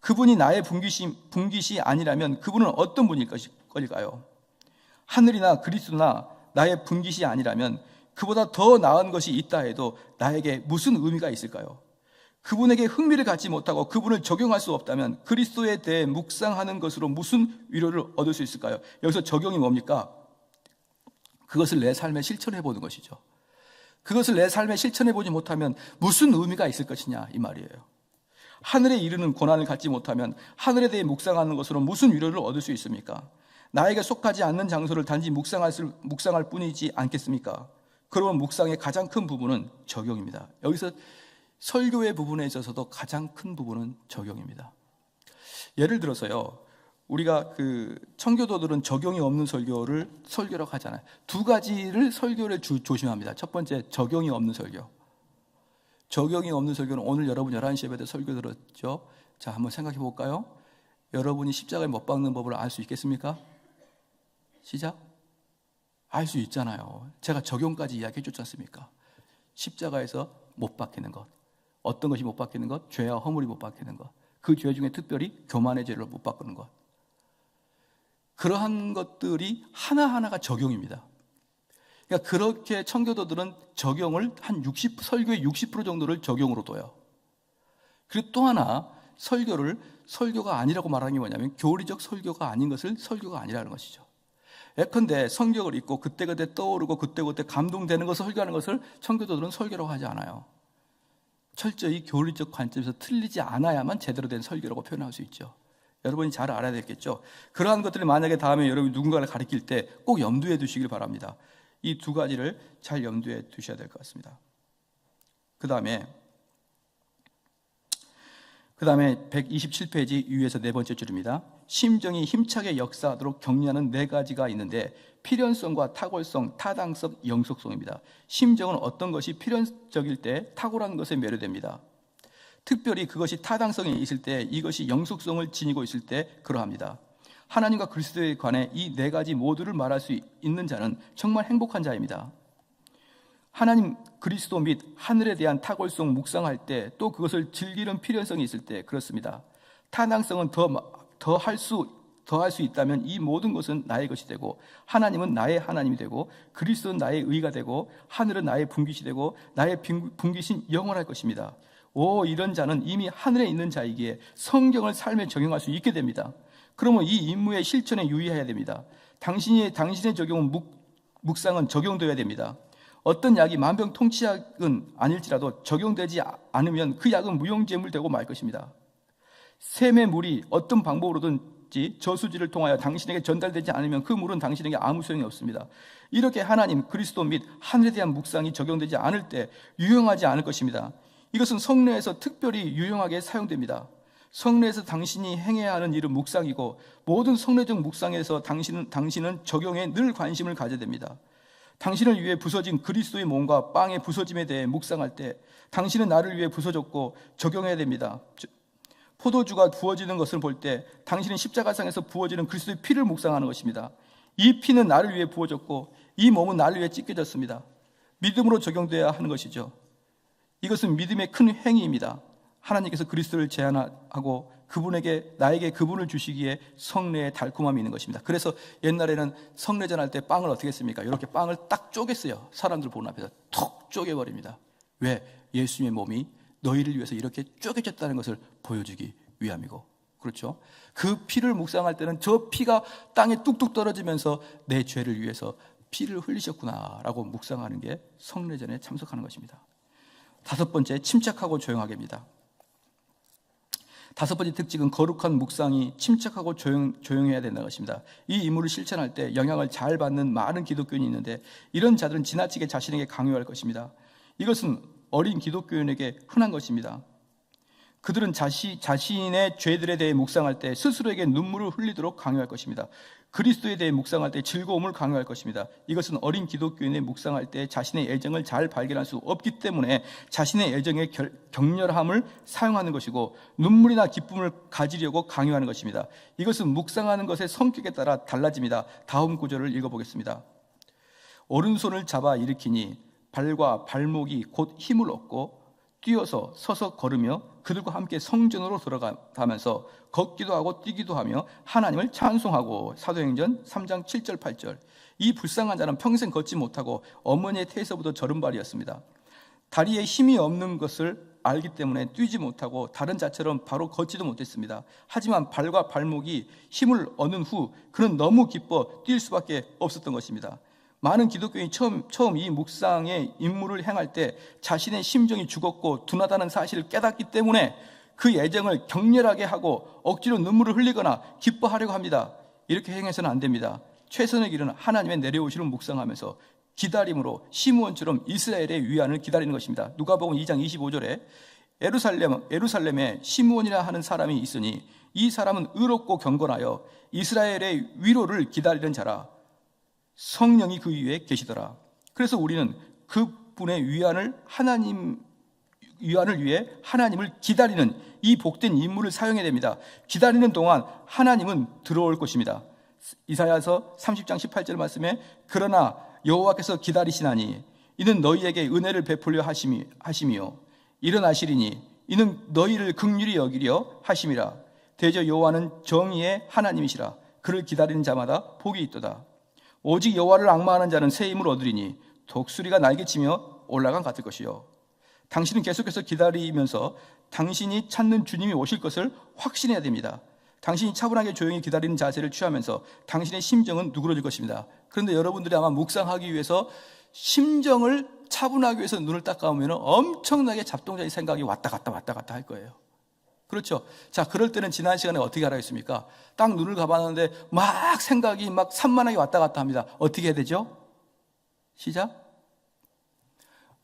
그분이 나의 분깃이 아니라면 그분은 어떤 분일 것일까요? 하늘이나 그리스도나 나의 분깃이 아니라면 그보다 더 나은 것이 있다 해도 나에게 무슨 의미가 있을까요? 그분에게 흥미를 갖지 못하고 그분을 적용할 수 없다면 그리스도에 대해 묵상하는 것으로 무슨 위로를 얻을 수 있을까요? 여기서 적용이 뭡니까? 그것을 내 삶에 실천해 보는 것이죠. 그것을 내 삶에 실천해 보지 못하면 무슨 의미가 있을 것이냐, 이 말이에요. 하늘에 이르는 고난을 갖지 못하면 하늘에 대해 묵상하는 것으로 무슨 위로를 얻을 수 있습니까? 나에게 속하지 않는 장소를 단지 묵상할 뿐이지 않겠습니까? 그러면 묵상의 가장 큰 부분은 적용입니다. 여기서 설교의 부분에 있어서도 가장 큰 부분은 적용입니다. 예를 들어서요, 우리가 청교도들은 적용이 없는 설교라고 하잖아요. 두 가지를 설교를 조심합니다. 첫 번째, 적용이 없는 설교. 적용이 없는 설교는 오늘 여러분 11시 예배 때 설교 들었죠? 자, 한번 생각해 볼까요? 여러분이 십자가에 못 박는 법을 알 수 있겠습니까? 시작? 알 수 있잖아요. 제가 적용까지 이야기해 줬지 않습니까? 십자가에서 못 박히는 것. 어떤 것이 못 박히는 것? 죄와 허물이 못 박히는 것. 그 죄 중에 특별히 교만의 죄를 못 바꾸는 것. 그러한 것들이 하나하나가 적용입니다. 그러니까 그렇게 청교도들은 적용을 설교의 60% 정도를 적용으로 둬요. 그리고 또 하나, 설교가 아니라고 말하는 게 뭐냐면 교리적 설교가 아닌 것을 설교가 아니라는 것이죠. 예컨대 성경을 읽고 그때그때 떠오르고 그때그때 감동되는 것을 설교하는 것을 청교도들은 설교라고 하지 않아요. 철저히 교리적 관점에서 틀리지 않아야만 제대로 된 설교라고 표현할 수 있죠. 여러분이 잘 알아야 되겠죠. 그러한 것들을 만약에 다음에 여러분이 누군가를 가르칠 때 꼭 염두에 두시길 바랍니다. 이 두 가지를 잘 염두에 두셔야 될 것 같습니다. 그 다음에 127페이지 위에서 네 번째 줄입니다. 심정이 힘차게 역사하도록 격려하는 네 가지가 있는데 필연성과 탁월성, 타당성, 영속성입니다. 심정은 어떤 것이 필연적일 때 탁월한 것에 매료됩니다. 특별히 그것이 타당성이 있을 때, 이것이 영속성을 지니고 있을 때 그러합니다. 하나님과 그리스도에 관해 이 네 가지 모두를 말할 수 있는 자는 정말 행복한 자입니다. 하나님, 그리스도 및 하늘에 대한 탁월성 묵상할 때, 또 그것을 즐기는 필연성이 있을 때 그렇습니다. 타당성은 더 할 수 있다면 이 모든 것은 나의 것이 되고, 하나님은 나의 하나님이 되고, 그리스도는 나의 의가 되고, 하늘은 나의 분깃이 되고, 나의 분깃은 영원할 것입니다. 이런 자는 이미 하늘에 있는 자이기에 성경을 삶에 적용할 수 있게 됩니다. 그러면 이 임무의 실천에 유의해야 됩니다. 당신의 적용은 묵상은 적용되어야 됩니다. 어떤 약이 만병통치약은 아닐지라도 적용되지 않으면 그 약은 무용지물되고 말 것입니다. 샘의 물이 어떤 방법으로든지 저수지를 통하여 당신에게 전달되지 않으면 그 물은 당신에게 아무 소용이 없습니다. 이렇게 하나님, 그리스도 및 하늘에 대한 묵상이 적용되지 않을 때 유용하지 않을 것입니다. 이것은 성례에서 특별히 유용하게 사용됩니다. 성례에서 당신이 행해야 하는 일은 묵상이고, 모든 성례적 묵상에서 당신은 적용에 늘 관심을 가져야 됩니다. 당신을 위해 부서진 그리스도의 몸과 빵의 부서짐에 대해 묵상할 때 당신은 나를 위해 부서졌고 적용해야 됩니다. 포도주가 부어지는 것을 볼 때 당신은 십자가상에서 부어지는 그리스도의 피를 묵상하는 것입니다. 이 피는 나를 위해 부어졌고 이 몸은 나를 위해 찢겨졌습니다. 믿음으로 적용되어야 하는 것이죠. 이것은 믿음의 큰 행위입니다. 하나님께서 그리스도를 제안하고 나에게 그분을 주시기에 성례의 달콤함이 있는 것입니다. 그래서 옛날에는 성례전 할 때 빵을 어떻게 했습니까? 이렇게 빵을 딱 쪼갰어요. 사람들 보는 앞에서 톡 쪼개버립니다. 왜? 예수님의 몸이 너희를 위해서 이렇게 쪼개졌다는 것을 보여주기 위함이고, 그렇죠? 그 피를 묵상할 때는 저 피가 땅에 뚝뚝 떨어지면서 내 죄를 위해서 피를 흘리셨구나라고 묵상하는 게 성례전에 참석하는 것입니다. 다섯 번째, 침착하고 조용하게입니다. 다섯 번째 특징은 거룩한 묵상이 침착하고 조용해야 된다는 것입니다. 이 임무를 실천할 때 영향을 잘 받는 많은 기독교인이 있는데 이런 자들은 지나치게 자신에게 강요할 것입니다. 이것은 어린 기독교인에게 흔한 것입니다. 그들은 자신의 죄들에 대해 묵상할 때 스스로에게 눈물을 흘리도록 강요할 것입니다. 그리스도에 대해 묵상할 때 즐거움을 강요할 것입니다. 이것은 어린 기독교인의 묵상할 때 자신의 애정을 잘 발견할 수 없기 때문에 자신의 애정의 격렬함을 사용하는 것이고 눈물이나 기쁨을 가지려고 강요하는 것입니다. 이것은 묵상하는 것의 성격에 따라 달라집니다. 다음 구절을 읽어보겠습니다. 오른손을 잡아 일으키니 발과 발목이 곧 힘을 얻고 뛰어서 서서 걸으며 그들과 함께 성전으로 들어가면서 걷기도 하고 뛰기도 하며 하나님을 찬송하고. 사도행전 3장 7절 8절. 이 불쌍한 자는 평생 걷지 못하고 어머니의 태에서부터 저른발이었습니다. 다리에 힘이 없는 것을 알기 때문에 뛰지 못하고 다른 자처럼 바로 걷지도 못했습니다. 하지만 발과 발목이 힘을 얻은 후 그는 너무 기뻐 뛸 수밖에 없었던 것입니다. 많은 기독교인이 처음 이 묵상의 임무를 행할 때 자신의 심정이 죽었고 둔하다는 사실을 깨닫기 때문에 그 애정을 격렬하게 하고 억지로 눈물을 흘리거나 기뻐하려고 합니다. 이렇게 행해서는 안 됩니다. 최선의 길은 하나님의 내려오시는 묵상하면서 기다림으로 시므온처럼 이스라엘의 위안을 기다리는 것입니다. 누가복음 2장 25절에 예루살렘에 시므온이라 하는 사람이 있으니 이 사람은 의롭고 경건하여 이스라엘의 위로를 기다리는 자라. 성령이 그 위에 계시더라. 그래서 우리는 그분의 위안을 위해 하나님을 기다리는 이 복된 임무를 사용해야 됩니다. 기다리는 동안 하나님은 들어올 것입니다. 이사야서 30장 18절 말씀에 그러나 여호와께서 기다리시나니 이는 너희에게 은혜를 베풀려 하심이요 일어나시리니 이는 너희를 긍휼히 여기려 하심이라. 대저 여호와는 정의의 하나님이시라. 그를 기다리는 자마다 복이 있도다. 오직 여호와를 앙망하는 자는 새 힘을 얻으리니 독수리가 날개치며 올라간 같을 것이요. 당신은 계속해서 기다리면서 당신이 찾는 주님이 오실 것을 확신해야 됩니다. 당신이 차분하게 조용히 기다리는 자세를 취하면서 당신의 심정은 누그러질 것입니다. 그런데 여러분들이 아마 묵상하기 위해서 심정을 차분하기 위해서 눈을 딱 감으면 엄청나게 잡동적인 생각이 왔다 갔다 할 거예요. 그렇죠? 자, 그럴 때는 지난 시간에 어떻게 하라겠습니까? 딱 눈을 감았는데 막 생각이 막 산만하게 왔다 갔다 합니다. 어떻게 해야 되죠? 시작.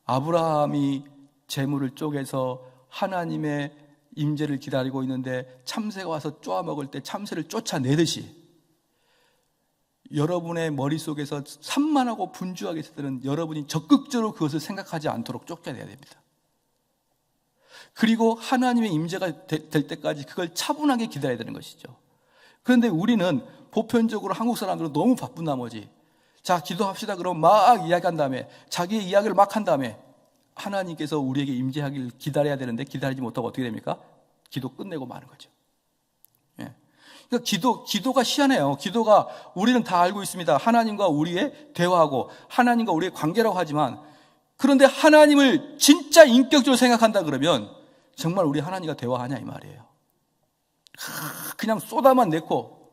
아브라함이 재물을 쪼개서 하나님의 임재를 기다리고 있는데 참새가 와서 쪼아먹을 때 참새를 쫓아내듯이 여러분의 머릿속에서 산만하고 분주하게 있을 때는 여러분이 적극적으로 그것을 생각하지 않도록 쫓겨내야 됩니다. 그리고 하나님의 임재가 될 때까지 그걸 차분하게 기다려야 되는 것이죠. 그런데 우리는 보편적으로 한국 사람들은 너무 바쁜 나머지 자, 기도합시다 그러면 막 이야기한 다음에 자기의 이야기를 막 한 다음에 하나님께서 우리에게 임재하길 기다려야 되는데 기다리지 못하고 어떻게 됩니까? 기도 끝내고 마는 거죠. 예. 그러니까 기도가 희한해요. 기도가 우리는 다 알고 있습니다. 하나님과 우리의 대화하고 하나님과 우리의 관계라고 하지만 그런데 하나님을 진짜 인격적으로 생각한다 그러면 정말 우리 하나님과 대화하냐 이 말이에요. 그냥 쏟아만 내고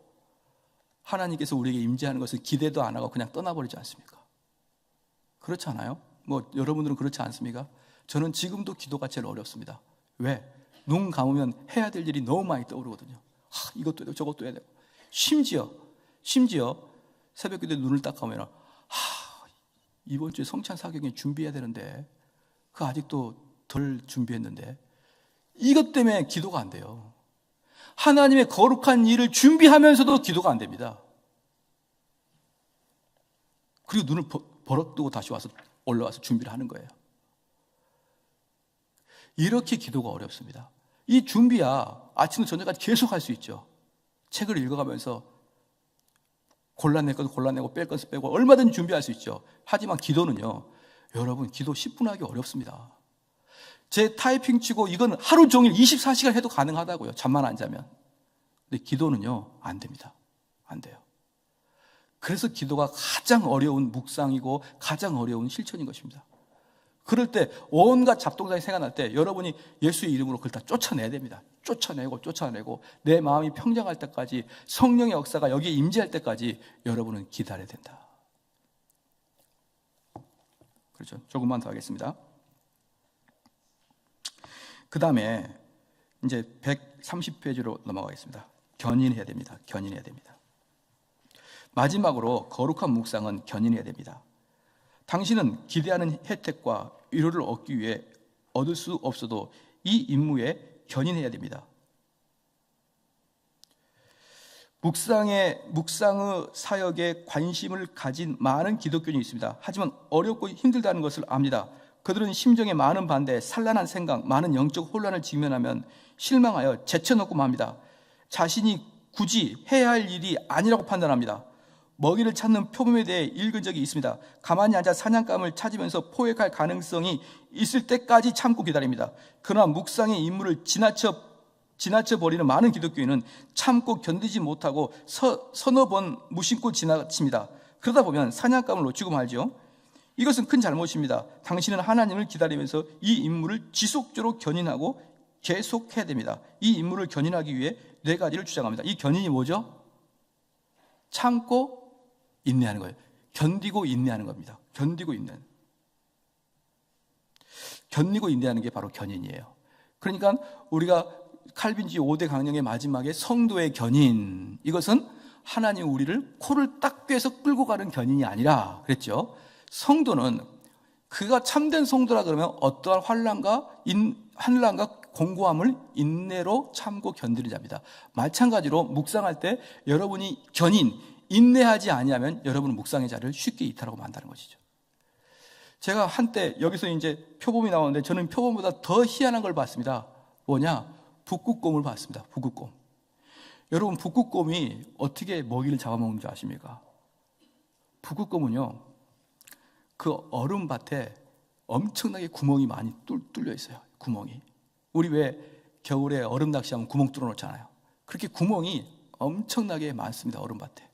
하나님께서 우리에게 임재하는 것을 기대도 안 하고 그냥 떠나버리지 않습니까? 그렇지 않아요? 뭐 여러분들은 그렇지 않습니까? 저는 지금도 기도가 제일 어렵습니다. 왜? 눈 감으면 해야 될 일이 너무 많이 떠오르거든요. 이것도 해야 되고 저것도 해야 되고 심지어 새벽기도에 눈을 딱 감으면 이번 주에 성찬 사경에 준비해야 되는데 그 아직도 덜 준비했는데 이것 때문에 기도가 안 돼요. 하나님의 거룩한 일을 준비하면서도 기도가 안 됩니다. 그리고 눈을 버럭뜨고 다시 올라와서 준비를 하는 거예요. 이렇게 기도가 어렵습니다. 이 준비야 아침부터 저녁까지 계속 할 수 있죠. 책을 읽어가면서 골라낼 것도 골라내고 뺄 것을 빼고 얼마든지 준비할 수 있죠. 하지만 기도는요, 여러분 기도 10분 하기 어렵습니다. 제 타이핑 치고 이건 하루 종일 24시간 해도 가능하다고요. 잠만 안 자면. 근데 기도는요 안 됩니다. 안 돼요. 그래서 기도가 가장 어려운 묵상이고 가장 어려운 실천인 것입니다. 그럴 때 온갖 잡동사니 생각날 때 여러분이 예수의 이름으로 그걸 다 쫓아내야 됩니다. 쫓아내고 내 마음이 평정할 때까지, 성령의 역사가 여기에 임재할 때까지 여러분은 기다려야 된다. 그렇죠. 조금만 더 하겠습니다. 그 다음에 이제 130페이지로 넘어가겠습니다. 견인해야 됩니다. 견인해야 됩니다. 마지막으로 거룩한 묵상은 견인해야 됩니다. 당신은 기대하는 혜택과 위로를 얻기 위해 얻을 수 없어도 이 임무에 견인해야 됩니다. 묵상의 사역에 관심을 가진 많은 기독교인이 있습니다. 하지만 어렵고 힘들다는 것을 압니다. 그들은 심정에 많은 반대, 산란한 생각, 많은 영적 혼란을 직면하면 실망하여 제쳐놓고 맙니다. 자신이 굳이 해야 할 일이 아니라고 판단합니다. 먹이를 찾는 표범에 대해 읽은 적이 있습니다. 가만히 앉아 사냥감을 찾으면서 포획할 가능성이 있을 때까지 참고 기다립니다. 그러나 묵상의 임무를 지나쳐버리는 많은 기독교인은 참고 견디지 못하고 서너 번 무심코 지나칩니다. 그러다 보면 사냥감을 놓치고 말죠. 이것은 큰 잘못입니다. 당신은 하나님을 기다리면서 이 임무를 지속적으로 견인하고 계속해야 됩니다. 이 임무를 견인하기 위해 4가지를 주장합니다. 이 견인이 뭐죠? 참고 인내하는 거예요. 견디고 인내하는 겁니다. 견디고 인내하는 게 바로 견인이에요. 그러니까 우리가 칼빈주의 5대 강령의 마지막에 성도의 견인, 이것은 하나님 우리를 코를 딱 꿰서 끌고 가는 견인이 아니라 그랬죠. 성도는 그가 참된 성도라 그러면 어떠한 환난과 공고함을 인내로 참고 견디는 자입니다. 마찬가지로 묵상할 때 여러분이 인내하지 아니하면 여러분은 묵상의 자리를 쉽게 이탈하고 만다는 것이죠. 제가 한때 여기서 이제 표범이 나오는데 저는 표범보다 더 희한한 걸 봤습니다. 뭐냐? 북극곰을 봤습니다. 북극곰. 여러분, 북극곰이 어떻게 먹이를 잡아먹는 줄 아십니까? 북극곰은요, 그 얼음밭에 엄청나게 구멍이 많이 뚫려 있어요. 구멍이. 우리 왜 겨울에 얼음 낚시하면 구멍 뚫어 놓잖아요. 그렇게 구멍이 엄청나게 많습니다. 얼음밭에.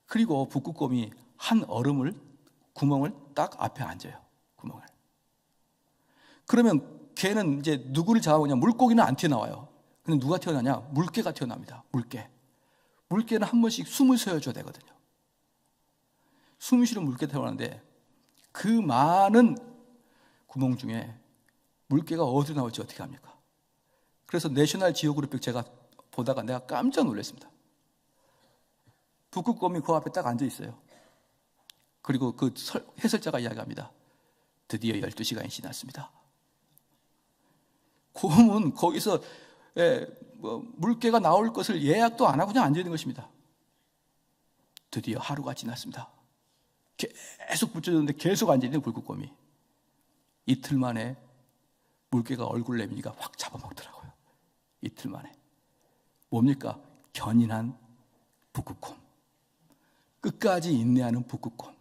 그리고 북극곰이 한 구멍을 딱 앞에 앉아요. 구멍을. 그러면 걔는 이제 누구를 잡아오냐? 물고기는 안 튀어나와요. 근데 누가 튀어나냐? 물개가 튀어나옵니다. 물개는 한 번씩 숨을 쉬어줘야 되거든요. 숨을 쉬는 물개 튀어나오는데 그 많은 구멍 중에 물개가 어디서 나올지 어떻게 합니까? 그래서 내셔널 지오그래픽 제가 보다가 내가 깜짝 놀랐습니다. 북극곰이 그 앞에 딱 앉아 있어요. 그리고 그 해설자가 이야기합니다. 드디어 12시간이 지났습니다. 곰은 거기서 물개가 나올 것을 예약도 안 하고 그냥 앉아 있는 것입니다. 드디어 하루가 지났습니다. 계속 붙여졌는데 계속 앉아 있는 북극곰이. 이틀 만에 물개가 얼굴 내미니까 확 잡아먹더라고요. 이틀 만에. 뭡니까? 견인한 북극곰. 끝까지 인내하는 북극곰.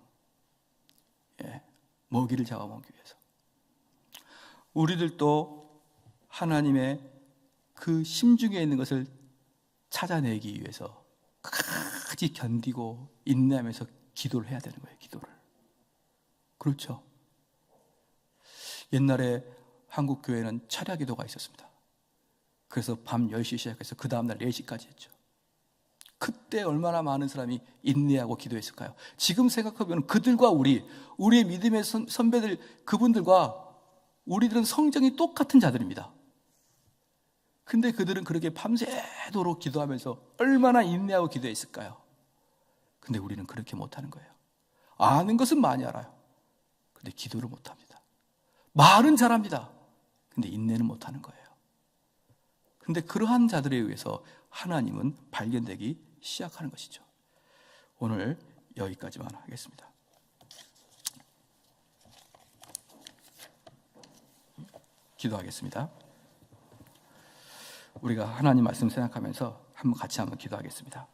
먹이를 잡아먹기 위해서. 우리들도 하나님의 그 심중에 있는 것을 찾아내기 위해서 끝까지 견디고 인내하면서 기도를 해야 되는 거예요. 기도를. 그렇죠. 옛날에 한국 교회는 철야 기도가 있었습니다. 그래서 밤 10시 시작해서 그 다음날 4시까지 했죠. 그때 얼마나 많은 사람이 인내하고 기도했을까요? 지금 생각해보면 그들과 우리의 믿음의 선배들, 그분들과 우리들은 성정이 똑같은 자들입니다. 근데 그들은 그렇게 밤새도록 기도하면서 얼마나 인내하고 기도했을까요? 근데 우리는 그렇게 못하는 거예요. 아는 것은 많이 알아요. 근데 기도를 못합니다. 말은 잘합니다. 근데 인내는 못하는 거예요. 근데 그러한 자들에 의해서 하나님은 발견되기 시작하는 것이죠. 오늘 여기까지만 하겠습니다. 기도하겠습니다. 우리가 하나님 말씀 생각하면서 같이 한번 기도하겠습니다.